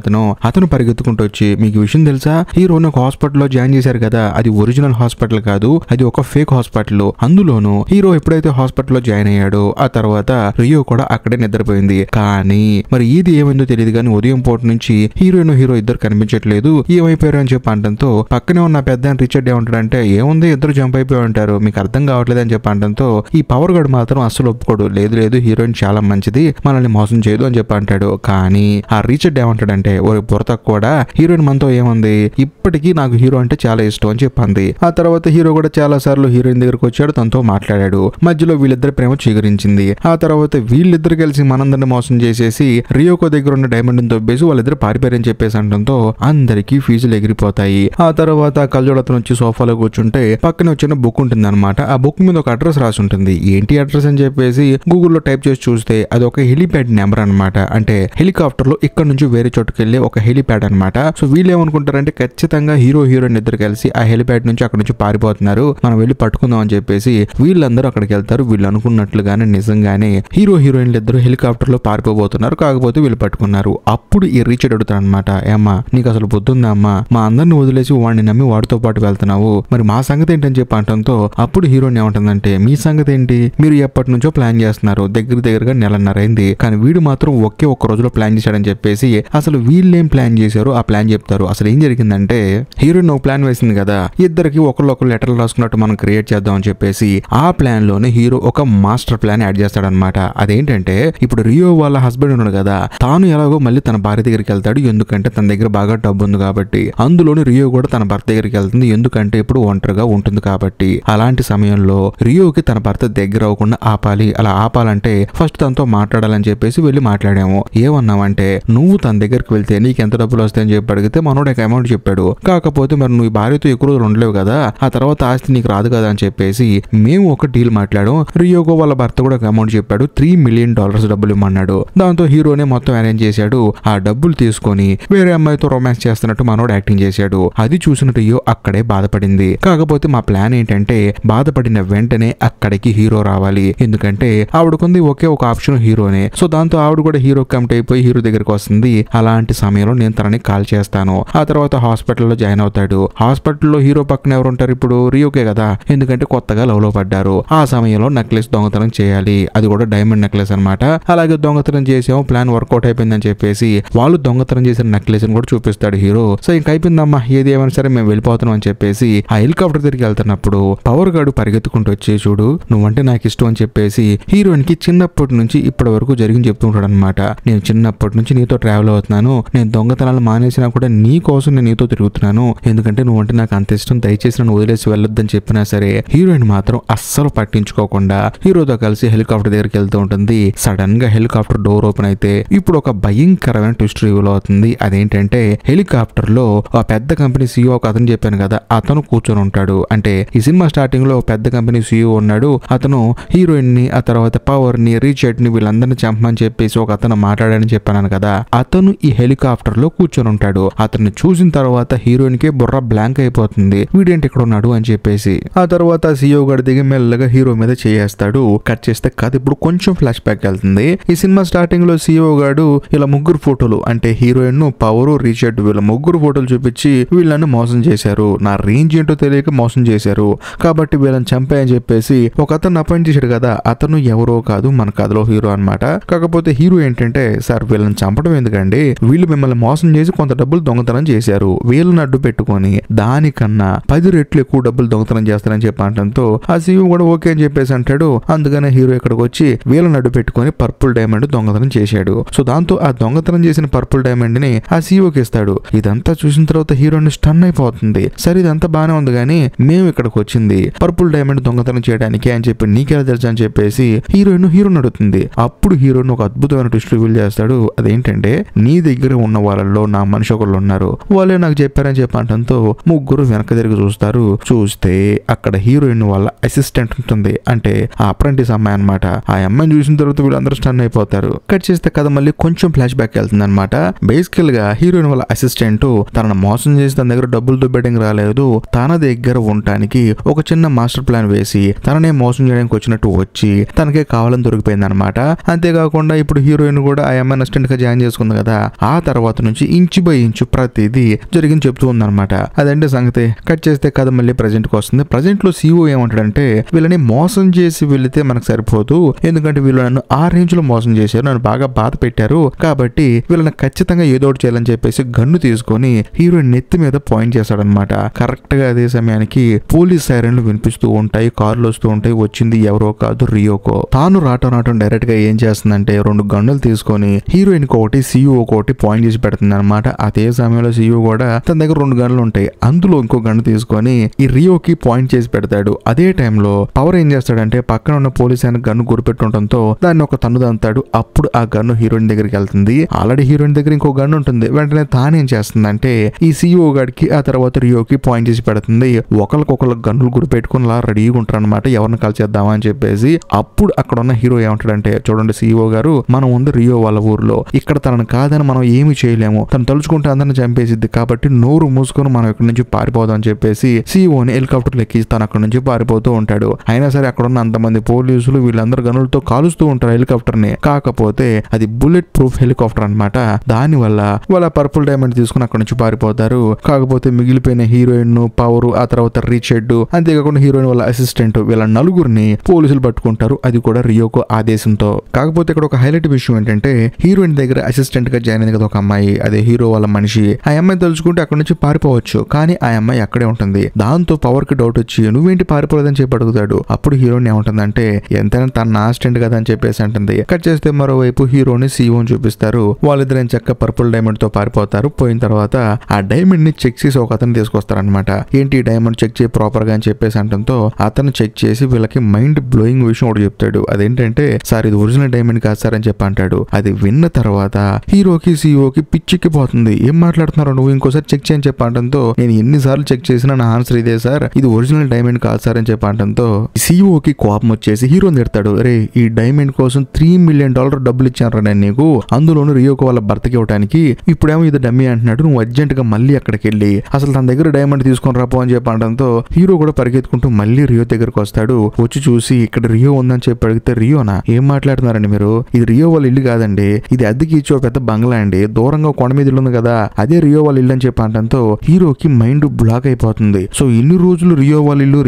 అతను పరిగెత్తుకుంటూ వచ్చి, మీకు విషయం తెలుసా, హీరోని ఒక హాస్పిటల్లో జాయిన్ చేశారు కదా, అది ఒరిజినల్ హాస్పిటల్ కాదు, అది ఒక ఫేక్ హాస్పిటల్. అందులోను హీరో ఎప్పుడైతే హాస్పిటల్లో జాయిన్ అయ్యాడో ఆ తర్వాత రియో కూడా అక్కడే నిద్రపోయింది. కానీ మరి ఇది ఏమైందో తెలియదు కానీ ఉదయం పూట నుంచి హీరోయిన్ హీరో ఇద్దరు కనిపించట్లేదు. ఏమైపోయారు అని చెప్పి అనడంతో పక్కనే ఉన్న పెద్ద రిచర్డ్ ఏమంటాడంటే, ఏముంది ఇద్దరు జంప్ అయిపోయి ఉంటారు, మీకు అర్థం కావట్లేదు అని చెప్పి అనడంతో ఈ పవర్ గడ్ మాత్రం అస్సలు ఒప్పుకోడు. లేదు హీరోయిన్ చాలా మంచిది, మనల్ని మోసం చేయదు అని చెప్పి అంటాడు. కానీ ఆ రిచర్డ్ ఏమంటాడంటే, ఓరి బుర్ర కూడా హీరోయిన్ మనతో ఏముంది, ఇప్పటికీ నాకు హీరో అంటే చాలా ఇష్టం అని చెప్పింది. ఆ తర్వాత హీరో కూడా చాలా సార్లు హీరోయిన్ దగ్గరకు వచ్చాడు, తనతో మాట్లాడాడు. మధ్యలో వీళ్ళిద్దరి ప్రేమ చిగురించింది. ఆ తర్వాత వీళ్ళిద్దరు కలిసి మనందరిని మోసం చేసేసి రియోకో దగ్గర ఉన్న డైమండ్ దొబ్బేసి వాళ్ళిద్దరు పారిపోయారని చెప్పేసి అనడంతో అందరికీ ఫీజులు ఎగిరిపోతాయి. ఆ తర్వాత కళ్ళజోడతను వచ్చి సోఫాలో కూర్చుంటే పక్కనే వచ్చిన బుక్ ఉంటుంది అనమాట. ఆ బుక్ మీద ఒక అడ్రస్ రాసి ఉంటుంది. ఏంటి అడ్రస్ అని చెప్పేసి గూగుల్లో టైప్ చేసి చూస్తే అది ఒక హెలిప్యాడ్ నెంబర్ అనమాట. అంటే హెలికాప్టర్ లో ఇక్కడ నుంచి వేరే చోటుకి వెళ్ళి ఒక హెలిప్యాడ్ అనమాట. సో వీళ్ళు ఏమనుకుంటారంటే ఖచ్చితంగా హీరోయిన్ ఇద్దరు కలిసి ఆ హెలిప్యాడ్ నుంచి అక్కడ నుంచి పారిపోతున్నారు, మనం వెళ్ళి పట్టుకుందాం అని చెప్పేసి వీళ్ళందరూ అక్కడికి వెళ్తారు. వీళ్ళు అనుకున్నట్లుగానే నిజంగానే హీరోయిన్లు ఇద్దరు హెలికాప్టర్ లో పారిపోబోతున్నారు. కాకపోతే వీళ్ళు పట్టుకున్నారు. అప్పుడు ఈ రిచర్డ్ అడుగుతాడు అనమాట, ఏమ్మా నీకు అసలు బుద్ధుందా అమ్మా, మా అందరిని వదిలేసి వాడిని నమ్మి వాడితో పాటు వెళ్తున్నావు, మరి మా సంగతి ఏంటని చెప్పి అంటంతో అప్పుడు హీరోయిన్ ఏమంటుందంటే, మీ సంగతి ఏంటి, మీరు ఎప్పటి నుంచో ప్లాన్ చేస్తున్నారు, దగ్గరగా నెలన్నర అయింది, కానీ వీడు మాత్రం ఒకే ఒక్క రోజులో ప్లాన్ చేశాడని చెప్పేసి అసలు వీళ్ళేం ప్లాన్ చేశారు ఆ ప్లాన్ చెప్తారు. అసలు ఏం జరిగిందంటే హీరోయిన్ ఒక ప్లాన్ వేసింది కదా, ఇద్దరికి ఒకళ్ళు లెటర్లు రాసుకున్నట్టు మనం క్రియేట్ చేద్దాం అని చెప్పేసి ఆ ప్లాన్ లోనే హీరో ఒక మాస్టర్ ప్లాన్ యాడ్ చేస్తాడనమాట. అదేంటంటే ఇప్పుడు రియో వాళ్ళ హస్బెండ్ ఉన్నాడు కదా, తాను ఎలాగో మళ్ళీ తన భార్య దగ్గరికి వెళ్తాడు, ఎందుకంటే తన దగ్గర బాగా డబ్బు ఉంది కాబట్టి. అందులోని రియో కూడా తన భర్త దగ్గరికి వెళ్తుంది, ఎందుకంటే ఇప్పుడు ఒంటరిగా ఉంటుంది కాబట్టి. అలాంటి సమయంలో రియోకి తన భర్త దగ్గర అవ్వకుండా ఆపాలి. అలా ఆపాలంటే ఫస్ట్ తనతో మాట్లాడాలని చెప్పేసి వెళ్ళి మాట్లాడాము. ఏమన్నామంటే, నువ్వు తన దగ్గరికి వెళ్తే నీకు ఎంత డబ్బులు వస్తాయని చెప్పి అడిగితే మనోడు ఒక అమౌంట్ చెప్పాడు. కాకపోతే మరి నువ్వు భార్యతో ఎక్కువ రోజులు ఉండలేవు కదా, ఆ తర్వాత ఆస్తి నీకు రాదు కదా అని చెప్పేసి మేము ఒక డీల్ మాట్లాడాం. రియోగో వాళ్ళ భర్త కూడా ఒక అమౌంట్ చెప్పాడు, $3 million డబ్బులు ఇమ్మన్నాడు. దాంతో హీరోనే మొత్తం అరేంజ్ చేశాడు. ఆ డబ్బులు తీసుకొని వేరే అమ్మాయితో రొమాన్స్ చేస్తున్నట్టు మనోడు యాక్టింగ్ చేశాడు. అది చూసిన రియో అక్కడే బాధపడింది. కాకపోతే మా ప్లాన్ ఏంటంటే బాధపడిన వెంటనే అక్కడికి హీరో రావాలి, ఎందుకంటే ఆవిడకుంది ఒకే ఒక ఆప్షన్ హీరోనే. సో దాంతో ఆవిడ కూడా హీరో కమిట్ అయిపోయి హీరో దగ్గరికి వస్తుంది. అలాంటి సమయంలో నేను తనని కాల్ చేస్తాను. ఆ తర్వాత హాస్పిటల్లో జాయిన్ అవుతాడు. హాస్పిటల్లో హీరో పక్కన ఎవరు ఉంటారు, ఇప్పుడు రియోకే కదా, ఎందుకంటే కొత్తగా లవ్ లో పడ్డారు. ఆ సమయంలో నెక్లెస్ దొంగతనం చేయాలి, అది కూడా డైమండ్ నెక్లెస్ అనమాట. అలాగే దొంగతనం చేసాము, ప్లాన్ వర్కౌట్ అయిపోయిందని చెప్పేసి వాళ్ళు దొంగతనం చేసిన నెక్లెస్ ని కూడా చూపిస్తాడు హీరో. సో ఇంక అయిపోయిందమ్మా, ఏది ఏమైనా సరే మేము వెళ్ళిపోతున్నాం అని చెప్పేసి ఆ హెలికాప్టర్ దగ్గరికి వెళ్తున్నప్పుడు పవర్ గాడు పరిగెత్తుకుంటూ వచ్చి, చూడు నువ్వంటే నాకు ఇష్టం అని చెప్పేసి హీరోయిన్ కి చిన్నప్పటి నుంచి ఇప్పటి వరకు జరిగింది చెప్తూ ఉంటాడు అనమాట. నేను చిన్నప్పటి నుంచి నీతో ట్రావెల్ అవుతున్నాను, నేను దొంగతనాలు మానేసినా కూడా నీ కోసం నేను నీతో తిరుగుతున్నాను, ఎందుకంటే నువ్వంటే నాకు అంత ఇష్టం, దయచేసి నన్ను వదిలేసి వెళ్ళొద్దని చెప్పినా సరే హీరోయిన్ మాత్రం అస్సలు పట్టించుకోకుండా హీరోతో కలిసి హెలికాప్టర్ దగ్గరికి వెళ్తూ ఉంటుంది. సడన్ గా హెలికాప్టర్ డోర్ ఓపెన్ అయితే ఇప్పుడు ఒక భయంకరమైన ట్విస్ట్ రివీల్ అవుతుంది. అదేంటంటే హెలికాప్టర్ లో ఆ పెద్ద కంపెనీ సీఈఓ ఒక అతను చెప్పాను కదా, అతను కూర్చొని ఉంటాడు. అంటే ఈ సినిమా స్టార్టింగ్ లో పెద్ద కంపెనీ సీఈఓ ఉన్నాడు, అతను హీరోయిన్ ని, ఆ తర్వాత పవర్ ని, రిచర్డ్ ని వీళ్ళందరినీ చంపమని చెప్పేసి ఒక అతను మాట్లాడాడని చెప్పాను కదా, అతను ఈ హెలికాప్టర్ లో కూర్చొని ఉంటాడు. అతన్ని చూసిన తర్వాత హీరోయిన్ కి బుర్ర బ్లాంక్ అయిపోతుంది, వీడేంటి ఇక్కడ ఉన్నాడు అని చెప్పేసి. ఆ తర్వాత సీఈఓ గడి దిగి మెల్లగా హీరో మీద చేయేస్తాడు. కట్ చేస్తే కథ ఇప్పుడు కొంచెం ఫ్లాష్ బ్యాక్ వెళ్తుంది. ఈ సినిమా స్టార్టింగ్ లో సీఈఓ గాడు ఇలా ముగ్గురు ఫోటోలు, అంటే హీరోయిన్, పవర్, రిచర్డ్ వీళ్ళ ముగ్గురు ఫోటోలు చూపించి వీళ్ళని మోసం చేశారు, నా రేంజ్ ఏంటో తెలియక మోసం చేశారు, కాబట్టి వీళ్ళని చంపాయని చెప్పేసి ఒక అతను అపాయింట్ చేశాడు కదా, అతను ఎవరో కాదు మన కథలో హీరో అనమాట. కాకపోతే హీరో ఏంటంటే, సార్ వీళ్ళని చంపడం ఎందుకండి, వీళ్ళు మిమ్మల్ని మోసం చేసి కొంత డబ్బులు దొంగతనం చేశారు. వీళ్ళని అడ్డు పెట్టుకొని దానికన్నా 10 రెట్లు ఎక్కువ డబ్బులు దొంగతనం చేస్తారని చెప్పి అనడంతో ఆ సీఈఓ కూడా ఓకే అని చెప్పేసి అంటాడు. అందుకనే హీరో ఇక్కడికి వచ్చి వీళ్ళని అడ్డు పెట్టుకొని పర్పుల్ డైమండ్ దొంగతనం చేశాడు. సో దాంతో ఆ దొంగతనం చేసిన పర్పుల్ డైమండ్ ని ఆ సీఈఓకి ఇస్తాడు. ఇదంతా చూసిన తర్వాత హీరోయిన్ స్టన్ అయిపోతుంది. సరే ఇదంతా బానే ఉంది కానీ మేము ఇక్కడికి వచ్చింది పర్పుల్ డైమండ్ దొంగతనం చేయడానికి అని చెప్పి నీకెలా తెలుసు అని చెప్పేసి హీరోయిన్ అడుగుతుంది. అప్పుడు హీరోయిన్ ఒక అద్భుతమైన ట్విస్ట్ రివీల్ చేస్తాడు. అదేంటంటే నీ దగ్గర ఉన్న వాళ్ళల్లో నా మనిషి ఒకళ్ళు ఉన్నారు, వాళ్ళే నాకు చెప్పారని చెప్పి అనడంతో ముగ్గురు వెనక తిరిగి చూస్తారు. చూస్తే అక్కడ హీరోయిన్ వాళ్ళ అసిస్టెంట్ ఉంటుంది, అంటే ఆ అప్రెంటిస్ అమ్మాయి అనమాట. ఆ అమ్మాయిని చూసిన తర్వాత వీళ్ళందరూ స్టన్ అయిపోతారు. కట్ చేస్తే కథ మళ్ళీ కొంచెం ఫ్లాష్ బ్యాక్ వెళ్తుంది అనమాట. బేసికల్ గా హీరోయిన్ వాళ్ళ అసిస్టెంట్ తనను మోసం చేసి తన దగ్గర డబ్బులు దుబ్బేయడానికి రాలేదు, తన దగ్గర ఉండటానికి ఒక చిన్న మాస్టర్ ప్లాన్ వేసి తననే మోసం చేయడానికి వచ్చినట్టు వచ్చి తనకే కావాలని దొరికిపోయింది అనమాట. అంతేకాకుండా ఇప్పుడు హీరోయిన్ కూడా ఆ అమ్మాయిని అసిస్టెంట్ గా జాయిన్ చేసుకుంది కదా. ఆ తర్వాత నుంచి ఇంచు బై ఇంచు ప్రతిదీ జరిగింది చెప్తూ ఉందన్నమాట. అదంటే సంగతి. కట్ చేస్తే కథ మళ్ళీ ప్రజెంట్ కి వస్తుంది. ప్రజెంట్ లో సీఈఓ ఏమంటాడంటే వీళ్ళని మోసం చేసి వెళితే మనకు సరిపోదు, ఎందుకంటే వీళ్ళు నన్ను ఆ రేంజ్ లో మోసం చేశారు, నన్ను బాగా బాధ పెట్టారు, కాబట్టి వీళ్ళని ఖచ్చితంగా ఏదో ఒకటి చేయాలని చెప్పేసి గన్ను తీసుకొని హీరోయిన్ నెత్తి మీద పాయింట్ చేస్తాడనమాట. కరెక్ట్ గా అదే సమయానికి పోలీస్ సైరన్లు వినిపిస్తూ ఉంటాయి, కార్లు వస్తూ ఉంటాయి. వచ్చింది ఎవరో కాదు, రియోకో. తాను రావటం డైరెక్ట్ గా ఏం చేస్తుందంటే 2 గన్నులు తీసుకొని హీరోయిన్ ఒకటి సీఈఓ ఒకటి పాయింట్ చేసి పెడుతుంది అనమాట. అదే సమయంలో సీఈఓ కూడా తన దగ్గర 2 గన్నులు ఉంటాయి, అందులో ఇంకో గన్ను తీసుకొని ఈ రియోకి పాయింట్ చేసి పెడతాడు. అదే టైంలో పవర్ ఏం చేస్తాడంటే పక్కన ఉన్న పోలీస్ ఆయన గన్ను గురిపెట్టుండటంతో దాన్ని ఒక తన్ను దంతాడు. అప్పుడు ఆ గన్ను హీరోయిన్ దగ్గరికి వెళ్తుంది. ఆల్రెడీ హీరోయిన్ దగ్గర ఇంకో గన్ను ఉంటుంది. వెంటనే తానేం చేస్తుందంటే ఈ సీఈఓ గాడికి ఆ తర్వాత రియోకి పాయింట్ చేసి పెడుతుంది. ఒకరికొకరు గన్నులు గురిపెట్టుకుని అలా రెడీగా ఉంటారు అనమాట, ఎవరిని కలిసేద్దామా అని చెప్పేసి. అప్పుడు అక్కడ ఉన్న హీరో ఏమంటాడంటే చూడండి సీఈఓ గారు, మనం ఉంది రియో వాళ్ళ ఊర్లో, ఇక్కడ తనను కాదని మనం ఏమి చేయలేము, తను తలుచుకుంటే అందరిని చంపేసిద్ది, కాబట్టి నోరు మూసుకొని మనం ఇక్కడ నుంచి పారిపోదాం అని చెప్పేసి సీఈఓని హెలికాప్టర్ ఎక్కించి తను అక్కడ నుంచి పారిపోతూ ఉంటాడు. అయినా సరే అక్కడ ఉన్న అంతమంది పోలీసులు వీళ్ళందరూ గనులతో కాలుస్తూ ఉంటారు హెలికాప్టర్ ని. కాకపోతే అది బుల్లెట్ ప్రూఫ్ హెలికాప్టర్ అనమాట. దాని వల్ల వాళ్ళ పర్పుల్ డైమండ్ తీసుకుని అక్కడ నుంచి పారిపోతారు. కాకపోతే మిగిలిపోయిన హీరోయిన్, పవర్, ఆ తర్వాత రిచర్డ్, అంతేకాకుండా హీరోయిన్ వాళ్ళ అసిస్టెంట్, వీళ్ళ నలుగురిని పోలీసులు పట్టుకుంటారు. అది కూడా రియోకో ఆదేశంతో. కాకపోతే ఇక్కడ ఒక హైలైట్ విషయం ఏంటంటే హీరోయిన్ దగ్గర అసిస్టెంట్ గా జాయిన్ అయింది కదా ఒక అమ్మాయి, అదే హీరో వాళ్ళ మనిషి. ఆ అమ్మాయి తలుచుకుంటే అక్కడ నుంచి పారిపోవచ్చు, కానీ ఆ అమ్మాయి అక్కడే ఉంటుంది. దాంతో పవర్ కి డౌట్ వచ్చి నువ్వేంటి పారిపోలేదని చెప్పి అడుగుతాడు. అప్పుడు హీరోయిన్ ఏముంటుందంటే ఎంతైనా తన అసిస్టెంట్ కదా అని చెప్పేసి అంటుంది. కట్ చేస్తే మరోవైపు హీరోని సీఈఓని చూపిస్తారు. వాళ్ళిద్దరు చక్క పర్పుల్ డైమండ్ తో పారిపోతారు. పోయిన తర్వాత ఆ డైమండ్ ని చెక్ చేసి ఒక అతను తీసుకొస్తారనమాట. ఏంటి డైమండ్ చెక్ చేయి ప్రాపర్ గా అని చెప్పేసి అంటంతో అతను చెక్ చేసి వీళ్ళకి మైండ్ బ్లోయింగ్ విషయం ఒకటి చెప్తాడు. అదేంటంటే సార్ ఇది ఒరిజినల్ డైమండ్ కాదు సార్ అని చెప్పి అంటాడు. అది విన్న తర్వాత హీరోకి సీఈఓకి పిచ్చెక్కిపోతుంది. ఏం మాట్లాడుతున్నారో నువ్వు, ఇంకోసారి చెక్ చేయని చెప్పి అంటంతో నేను ఎన్నిసార్లు చెక్ చేసినా నా ఆన్సర్ ఇదే సార్, ఇది ఒరిజినల్ డైమండ్ కాదు సార్ అని చెప్పి అంటంతో సీఈఓకి కోపం వచ్చేసి హీరోని తిడతాడు. రే ఈ డైమండ్ కోసం $3 million డబ్బులు ఇచ్చాను నేను నీకు, అందులోను రియోకో వాళ్ళ భర్తకి ఇవ్వడానికి, ఇప్పుడేమో ఇది డమ్మీ అంటున్నాడు, నువ్వు అర్జెంట్ గా మళ్ళీ అక్కడికి వెళ్ళి అసలు తన దగ్గర డైమండ్ తీసుకొని రాపో అని చెప్పి అనడంతో హీరో కూడా పరిగెత్తుకుంటూ మళ్ళీ రియో దగ్గరకు వస్తాడు. వచ్చి చూసి ఇక్కడ రియో ఉందని చెప్పి అడిగితే రియోనా, ఏం మాట్లాడుతున్నారండి మీరు, ఇది రియో వాళ్ళ ఇల్లు కాదండి, ఇది అద్దెకి ఇచ్చే పెద్ద బంగ్లా అండి, దూరంగా కొండ మీద ఇల్లు ఉంది కదా అదే రియో వాళ్ళ ఇల్లు అని చెప్పి అనడంతో హీరోకి మైండ్ బ్లాక్ అయిపోతుంది. సో ఇన్ని రోజులు రియో వాళ్ళ ఇల్లు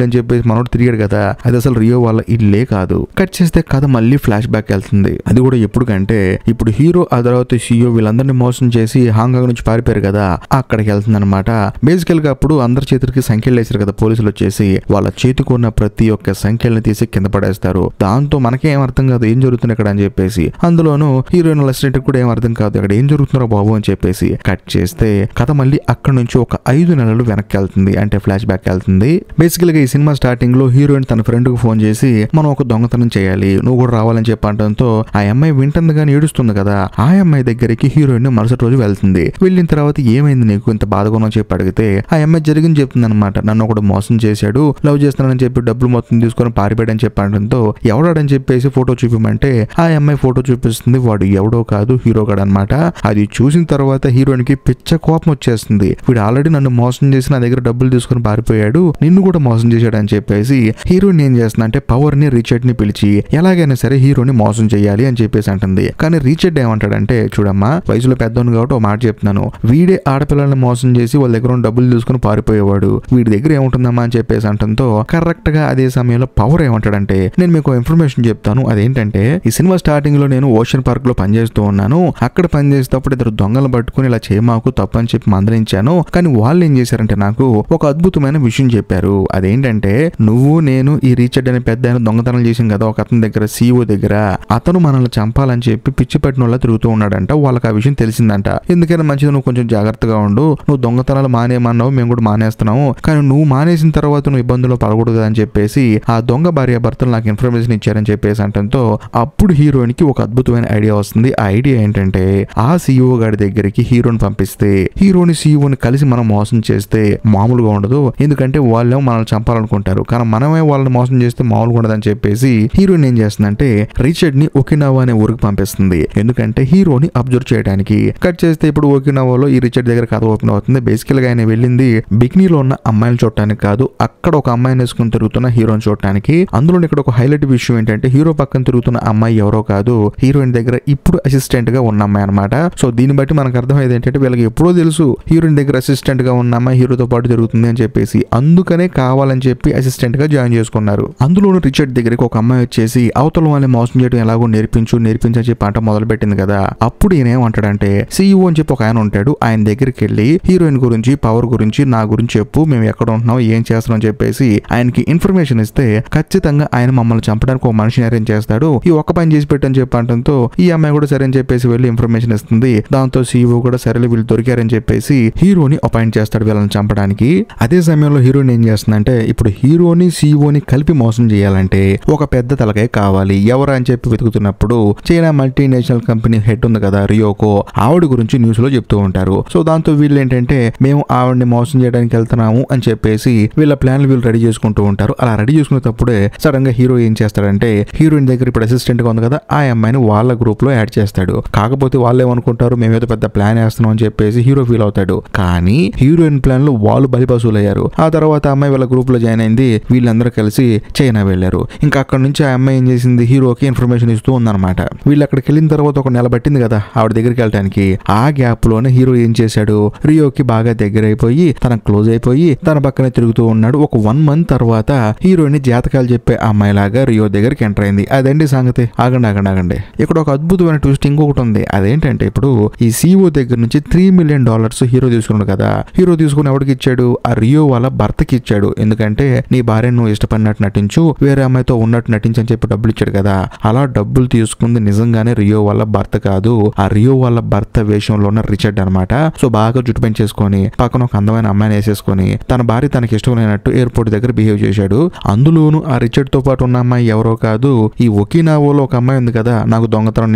అని చెప్పేసి మనోడు తిరిగాడు కదా, అది అసలు రియో వాళ్ళ ఇల్లే కాదు. కట్ చేస్తే కథ మళ్ళీ ఫ్లాష్ బ్యాక్ వెళ్తుంది. అది కూడా ఎప్పుడుకంటే ఇప్పుడు హీరో ఆ తర్వాత సీఈఓ వీళ్ళందరినీ మోసం చేసి హాంకాంగ్ నుంచి పారిపోయారు కదా, అక్కడికి వెళ్తుంది అనమాట. బేసికల్ గా అప్పుడు అందరి చేతులకి సంఖ్యలు వేసారు కదా పోలీసులు వచ్చేసి, వాళ్ళ చేతికి ఉన్న ప్రతి ఒక్క సంఖ్యలను తీసి కింద పడేస్తారు. దాంతో మనకే ఏం అర్థం కాదు ఏం జరుగుతుంది ఇక్కడ అని చెప్పేసి. అందులోనూ హీరోయిన్ అసిస్టెంట్ కూడా ఏం అర్థం కాదు ఇక్కడ ఏం జరుగుతున్నారో బాబు అని చెప్పేసి. కట్ చేస్తే కథ మళ్ళీ అక్కడ నుంచి ఒక 5 నెలలు వెనక్కి వెళ్తుంది, అంటే ఫ్లాష్ బ్యాక్ వెళ్తుంది. బేసికల్ గా ఈ సినిమా స్టార్టింగ్ లో హీరోయిన్ తన ఫ్రెండ్ కు ఫోన్ చేసి మనం ఒక దొంగతనం చేయాలి నువ్వు కూడా రావాలని చెప్పి అనడంతో ఆ అమ్మాయి వింటుంది కానీ ఏడుస్తుంది కదా, ఆ అమ్మాయి దగ్గరికి హీరోయిన్ మరుసటి రోజు వెళ్తుంది. వెళ్ళిన తర్వాత ఏమైంది నీకు ఇంత బాధగా చెప్పి అడిగితే ఆ అమ్మాయి జరిగింది చెప్తుంది అనమాట. నన్ను ఒకడు మోసం చేశాడు, లవ్ చేస్తున్నానని చెప్పి డబ్బులు మొత్తం తీసుకొని పారిపోయాడని చెప్పి అనడంతో ఎవడాడని చెప్పేసి ఫోటో చూపిమంటే ఆ అమ్మాయి ఫోటో చూపిస్తుంది. వాడు ఎవడో కాదు హీరో గాడు అనమాట. అది చూసిన తర్వాత హీరోయిన్ కి పిచ్చ కోపం వచ్చేస్తుంది. వీడు ఆల్రెడీ నన్ను మోసం చేసి నా దగ్గర డబ్బులు తీసుకొని పారిపోయాడు, నిన్ను కూడా మోసం చేశాడు అని చెప్పేసి హీరోయిన్ ఏం చేస్తుంది అంటే పవర్ ని రిచర్డ్ ని పిలిచి ఎలాగైనా సరే హీరోని మోసం చేయాలి అని చెప్పేసి అంటుంది. కానీ రిచర్డ్ ఏమంటాడంటే చూడమ్మా వయసులో పెద్దోను కాబట్టి ఒక మాట చెప్తున్నాను, వీడే ఆడపిల్లల్ని మోసం చేసి వాళ్ళ దగ్గర డబ్బులు తీసుకుని పారిపోయేవాడు, వీడి దగ్గర ఏముంటుందమ్మా అని చెప్పేసి అంటంతో కరెక్ట్ గా అదే సమయంలో పవర్ ఏమంటాడంటే నేను మీకు ఇన్ఫర్మేషన్ చెప్తాను. అదేంటంటే ఈ సినిమా స్టార్టింగ్ లో నేను ఓషన్ పార్క్ లో పనిచేస్తూ ఉన్నాను, అక్కడ పనిచేసేటప్పుడు ఇద్దరు దొంగలు పట్టుకుని ఇలా చేయమాకు తప్పు అని చెప్పి మందలించాను. కానీ వాళ్ళు ఏం చేశారంటే నాకు ఒక అద్భుతమైన విషయం చెప్పారు. అదేంటంటే నువ్వు నేను ఈ రీచర్డ్ అనే పెద్ద దొంగతనం చేసాం కదా ఒక అతని దగ్గర, CEO దగ్గర. అతను మనల్ని చంపాలని చెప్పి పిచ్చి పట్టిన వాళ్ళ తిరుగుతూ ఉన్నాడంట. వాళ్ళకి ఆ విషయం తెలిసిందంట. ఎందుకైనా మంచిది నువ్వు కొంచెం జాగ్రత్తగా ఉండు, నువ్వు దొంగతనాలు మానేయమన్నావు, మేము కూడా మానేస్తున్నాము, కానీ నువ్వు మానేసిన తర్వాత నువ్వు ఇబ్బందులు పడకూడదు అని చెప్పేసి ఆ దొంగ భార్యాభర్తలు నాకు ఇన్ఫర్మేషన్ ఇచ్చారని చెప్పేసి అంటంతో అప్పుడు హీరోయిన్ కి ఒక అద్భుతమైన ఐడియా వస్తుంది. ఆ ఐడియా ఏంటంటే ఆ CEO గారి దగ్గరికి హీరోని పంపిస్తే హీరోని CEOని కలిసి మనం మోసం చేస్తే మామూలుగా ఉండదు. ఎందుకంటే వాళ్ళేమో మనల్ని చంపాలనుకుంటారు, కానీ మనమే వాళ్ళని మోసం చేస్తే మామూలుగా ఉండదని చెప్పేసి హీరోయిన్ ఏం చేస్తుందంటే రిచర్డ్ ని ఒకినావా అనే ఊరికి పంపిస్తుంది. ఎందుకంటే హీరోని అబ్జర్వ్ చేయడానికి. కట్ చేస్తే ఇప్పుడు ఒకినావాలో ఈ రిచర్డ్ దగ్గర కథ ఓపెన్ అవుతుంది. బేసికల్ గా ఆయన వెళ్ళింది బికినీలో ఉన్న అమ్మాయిలు చూడటానికి కాదు, అక్కడ ఒక అమ్మాయిని వేసుకుని తిరుగుతున్న హీరోని చూడటానికి. అందులో ఇక్కడ ఒక హైలైట్ విషయం ఏంటంటే హీరో పక్కన తిరుగుతున్న అమ్మాయి ఎవరో కాదు, హీరోయిన్ దగ్గర ఇప్పుడు అసిస్టెంట్ గా ఉన్న అమ్మాయి అనమాట. సో దీన్ని బట్టి మనకు అర్థమయ్యేది ఏంటంటే వీళ్ళకి ఎప్పుడో తెలుసు హీరోయిన్ దగ్గర అసిస్టెంట్ గా ఉన్న అమ్మాయి హీరోతో పాటు తిరుగుతుంది అని చెప్పేసి, అందుకనే కావాలని చెప్పి అసిస్టెంట్ గా జాయిన్ చేసుకున్నారు. అందులోనూ రిచర్డ్ దగ్గరికి ఒక అమ్మాయి వచ్చేసి అవతల వాళ్ళని మోసం చేయడం ఎలాగో నేర్పించని చెప్పి అంట మొదలు పెట్టింది కదా. అప్పుడు ఈయన ఏమంటాడంటే CEO అని చెప్పి ఒక ఆయన ఉంటాడు, ఆయన దగ్గరికి వెళ్ళి హీరోయిన్ గురించి, పవర్ గురించి, నా గురించి చెప్పు, మేము ఎక్కడ ఉంటున్నాం, ఏం చేస్తున్నాం అని చెప్పేసి ఆయనకి ఇన్ఫర్మేషన్ ఇస్తే ఖచ్చితంగా ఆయన మమ్మల్ని చంపడానికి ఒక మనిషిని అరేంజ్ చేస్తాడు, ఈ ఒక్క పని చేసి పెట్టని చెప్పి అంటంతో ఈ అమ్మాయి కూడా సరే అని చెప్పేసి వెళ్ళి ఇన్ఫర్మేషన్ ఇస్తుంది. దాంతో CEO కూడా సరేలే వీళ్ళు దొరికారని చెప్పేసి హీరోని అపాయింట్ చేస్తాడు వీళ్ళని చంపడానికి. అదే సమయంలో హీరోయిన్ ఏం చేస్తుందంటే ఇప్పుడు హీరోని CEOని కలిపి మోసం చేయాలంటే ఒక పెద్ద తలకాయ కావాలి, ఎవరు అని చెప్పి వెతుకుతున్నప్పుడు చైనా మల్టీనేషనల్ కంపెనీ హెడ్ ఉంది కదా రియోకో, ఆవిడ గురించి న్యూస్ లో చెప్తూ ఉంటారు. సో దాంతో వీళ్ళు ఏంటంటే మేము ఆవిడని మోసం చేయడానికి వెళ్తున్నాము అని చెప్పేసి వీళ్ళ ప్లాన్లు వీళ్ళు రెడీ చేసుకుంటూ ఉంటారు. అలా రెడీ చేసుకునేటప్పుడే సడన్ గా హీరో ఏం చేస్తాడంటే హీరోయిన్ దగ్గర ఇప్పుడు అసిస్టెంట్ గా ఉంది కదా ఆ అమ్మాయిని వాళ్ళ గ్రూప్ లో యాడ్ చేస్తాడు. కాకపోతే వాళ్ళు ఏమనుకుంటారు మేమేదో పెద్ద ప్లాన్ వేస్తున్నాం అని చెప్పేసి హీరో ఫీల్ అవుతాడు. కానీ హీరోయిన్ ప్లాన్ లో వాళ్ళు బలిపశువులయ్యారు. ఆ తర్వాత అమ్మాయి వాళ్ళ గ్రూప్ లో జాయిన్ అయింది. వీళ్ళందరూ కలిసి చైనా వెళ్లారు. ఇంకా అక్కడ నుంచి ఆ అమ్మాయి ఏం చేసింది హీరోకి ఇన్ఫర్మేషన్ ఇస్తూ ఉందన్నమాట. వీళ్ళు అక్కడికి వెళ్ళిన తర్వాత ఒక నెల పట్టింది కదా ఆవిడ దగ్గరికి వెళ్ళడానికి. ఆ గ్యాప్ లోనే హీరో ఏం చేశాడు రియోకి బాగా దగ్గర అయిపోయి తన క్లోజ్ అయిపోయి తన పక్కనే తిరుగుతూ ఉన్నాడు. ఒక 1 month తర్వాత హీరోయిన్ జాతకాలు చెప్పే అమ్మాయి లాగా రియో దగ్గరికి ఎంటర్ అయింది. అదండి సంగతి. ఆగండి. ఇక్కడ ఒక అద్భుతమైన ట్విస్ట్ ఇంకొకటి ఉంది. అదేంటంటే ఇప్పుడు ఈ CEO దగ్గర నుంచి $3 million హీరో తీసుకున్నాడు కదా. హీరో తీసుకుని ఎవరికి ఇచ్చాడు? ఆ రియో వాళ్ళ భర్తకి ఇచ్చాడు. ఎందుకంటే నీ భార్య నువ్వు ఇష్టపడినట్టు నటించు, వేరే అమ్మాయితో ఉన్నట్టు నటించని చెప్పి డబ్బులు ఇచ్చాడు కదా. అలా డబ్బులు తీసుకుంది నిజంగానే రియో వాళ్ళ భర్త కాదు, ఆ రియో వాళ్ళ భర్త వేషంలో ఉన్న రిచర్డ్ అనమాట. సో బాగా జుట్టు పెంచేసుకొని పక్కన ఒక అందమైన అమ్మాయిని వేసేసుకొని తన భార్య తనకి ఇష్టమైనట్టు ఎయిర్పోర్ట్ దగ్గర బిహేవ్ చేశాడు. అందులోను ఆ రిచర్డ్ తో పాటు ఉన్న అమ్మాయి ఎవరో కాదు, ఈ ఒకినావాలో ఒక అమ్మాయి ఉంది కదా, నాకు దొంగతనం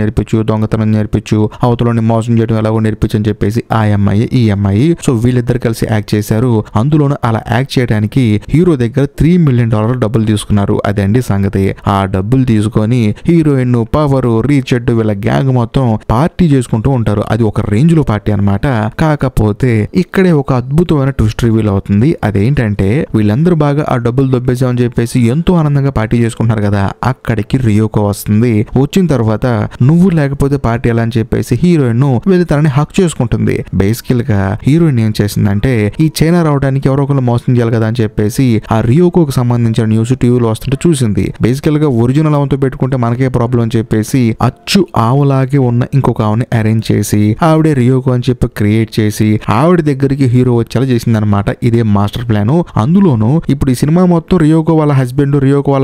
నేర్పించు, అవతలని మోసం చేయడం ఎలాగో నేర్పించు అని చెప్పేసి ఆ అమ్మాయి ఈ అమ్మాయి. సో వీళ్ళిద్దరు కలిసి యాక్ట్ చేశారు. అందులోను అలా యాక్ట్ చేయడానికి హీరో దగ్గర $3 million డబ్బులు తీసుకున్నారు. అదండి సంగతి. ఆ డబ్బులు తీసుకొని హీరోయిన్, పవర్, రీచర్డ్ వీళ్ళ గ్యాంగ్ మొత్తం పార్టీ చేసుకుంటూ ఉంటారు. అది ఒక రేంజ్ లో పార్టీ అనమాట. కాకపోతే ఇక్కడే ఒక అద్భుతమైన ట్విస్ట్ రివీల్ అవుతుంది. అదేంటంటే వీళ్ళందరూ బాగా ఆ డబ్బులు దొబ్బేసామని చెప్పేసి ఎంతో ఆనందంగా పార్టీ చేసుకుంటున్నారు కదా, అక్కడికి రియోకో వస్తుంది. వచ్చిన తర్వాత నువ్వు లేకపోతే పార్టీ ఎలా అని చెప్పేసి హీరోయిన్ వెళ్ళి తనని హక్ చేసుకుంటుంది. బేసికల్ గా హీరోయిన్ ఏం చేసిందంటే ఈ చైనా రావడానికి ఎవరో ఒకరు మోసం చేయాలి కదా అని చెప్పేసి ఆ రియోకోకి సంబంధించిన న్యూస్ టీవీలో వస్తుంటే చూసింది. బేసికల్ గా ఒరిజినల్ ఆవుతో పెట్టుకుంటే మనకే ప్రాబ్లం అని చెప్పేసి అచ్చు ఆవులాగే ఉన్న ఇంకొక ఆవుని అరేంజ్ చేసి ఆవిడే రియోకో అని చెప్పి క్రియేట్ చేసి ఆవిడ దగ్గరికి హీరో వచ్చేలా చేసింది అనమాట. ఇదే మాస్టర్ ప్లాన్. అందులోనూ ఇప్పుడు ఈ సినిమా మొత్తం రియోకో వాళ్ళ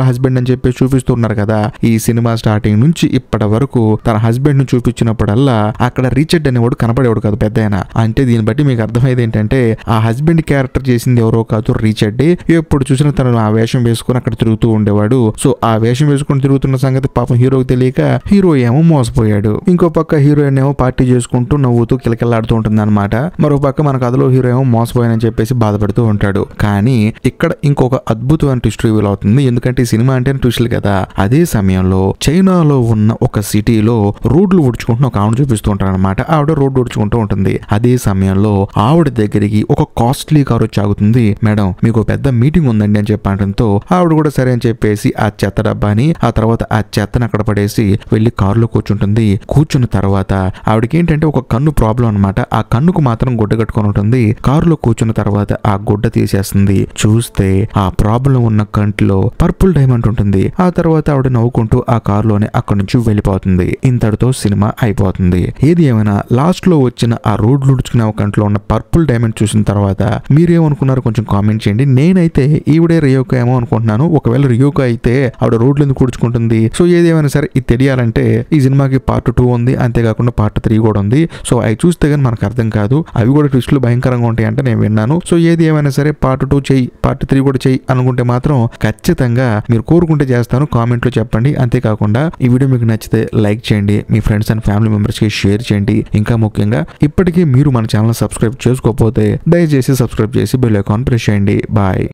హస్బెండ్ అని చెప్పి చూపిస్తున్నారు కదా. ఈ సినిమా స్టార్టింగ్ నుంచి ఇప్పటి వరకు తన హస్బెండ్ ను చూపించినప్పుడల్లా అక్కడ రిచర్డ్ అనేవాడు కనపడేవాడు కాదు పెద్దాయన. అంటే దీన్ని బట్టి మీకు అర్థమైంది ఏంటంటే ఆ హస్బెండ్ క్యారెక్టర్ చేసింది ఎవరో కాదు రిచర్డ్. ఎప్పుడు చూసినా తను ఆ వేషం వేసుకుని అక్కడ తిరుగుతూ ఉండేవాడు. సో ఆ వేషం వేసుకుని తిరుగుతున్న సంగతి పాపం హీరోకి తెలియక హీరో ఏమో మోసపోయాడు. ఇంకో పక్క హీరోయిన్ ఏమో పార్టీ చేసుకుంటూ నవ్వుతూ కిలకిల్లాడుతూ ఉంటుంది అనమాట. మరో పక్క మన కథలో హీరో ఏమో మోసపోయానని చెప్పేసి బాధపడుతూ ఉంటాడు. కానీ ఇక్కడ ఇంకొక అద్భుతమైన ట్విస్ట్ రివీల్ అవుతుంది. ఎందుకంటే ఈ సినిమా అంటే ట్విస్టులు కదా. అదే సమయంలో చైనాలో ఉన్న ఒక సిటీలో రోడ్లు ఉడుచుకుంటున్న ఒక ఆవిడ చూపిస్తూ ఉంటారు అనమాట. ఆవిడ రోడ్డు ఉడుచుకుంటూ ఉంటుంది. అదే సమయంలో ఆవిడ దగ్గరికి ఒక కాస్ట్లీ కారు వచ్చి ఆగుతుంది. మేడం మీకు పెద్ద మీటింగ్ ఉందండి అని చెప్పడంతో ఆవిడ కూడా సరే అని చెప్పేసి ఆ చెత్త డబ్బాని ఆ తర్వాత ఆ చెత్తను అక్కడ పడేసి వెళ్లి కారులో కూర్చుంటుంది. కూర్చున్న తర్వాత ఆవిడకి ఏంటంటే ఒక కన్ను ప్రాబ్లం అనమాట. ఆ కన్నుకు మాత్రం గుడ్డ కట్టుకొని ఉంటుంది. కారులో కూర్చున్న తర్వాత ఆ గుడ్డ తీసేస్తుంది. చూస్తే ఆ ప్రాబ్లం ఉన్న కంట్లో పర్పుల్ డైమండ్ ఉంటుంది. ఆ తర్వాత ఆవిడ నవ్వుకుంటూ ఆ కారులోనే అక్కడి నుంచి వెళ్ళిపోతుంది. ఇంతటితో సినిమా అయిపోతుంది. ఏది ఏమైనా లాస్ట్ లో వచ్చిన ఆ రోడ్లు ఉడుచుకునే ఒక కంట్లో ఉన్న పర్పుల్ డైమండ్ చూసిన తర్వాత మీరేమనుకున్నారో కొంచెం కామెంట్ చేయండి. నేనైతే ఈవిడే రియోకా ఏమో అనుకుంటున్నాను. ఒకవేళ రియోకా అయితే ఆవిడ రోడ్లు ఎందుకు కూర్చుకుంటుంది? సో ఏదేమైనా సరే ఇది తెలియాలంటే ఈ సినిమాకి పార్ట్ 2 ఉంది, అంతేకాకుండా పార్ట్ 3 కూడా ఉంది. సో అవి చూస్తే కానీ మనకు అర్థం కాదు. అవి కూడా ట్విస్టులు భయంకరంగా ఉంటాయి అంటే నేను విన్నాను. సో ఏది ఏమైనా సరే పార్ట్ 2 చెయ్యి, పార్ట్ 3 కూడా చెయ్యి అనుకుంటే మాత్రం ఖచ్చితంగా మీరు కోరుకుంటే చేస్తాను. కామెంట్ లో చెప్పండి. అంతేకాకుండా ఈ వీడియో మీకు నచ్చితే లైక్ చేయండి, మీ ఫ్రెండ్స్ అండ్ ఫ్యామిలీ మెంబర్స్ కి షేర్ చేయండి. ఇంకా ముఖ్యంగా ఇప్పటికీ మీరు మన ఛానల్ సబ్స్క్రైబ్ చేసుకోకపోతే దయచేసి సబ్స్క్రైబ్ చేసి బెల్ ఐకాన్ ప్రెస్ చేయండి. బాయ్.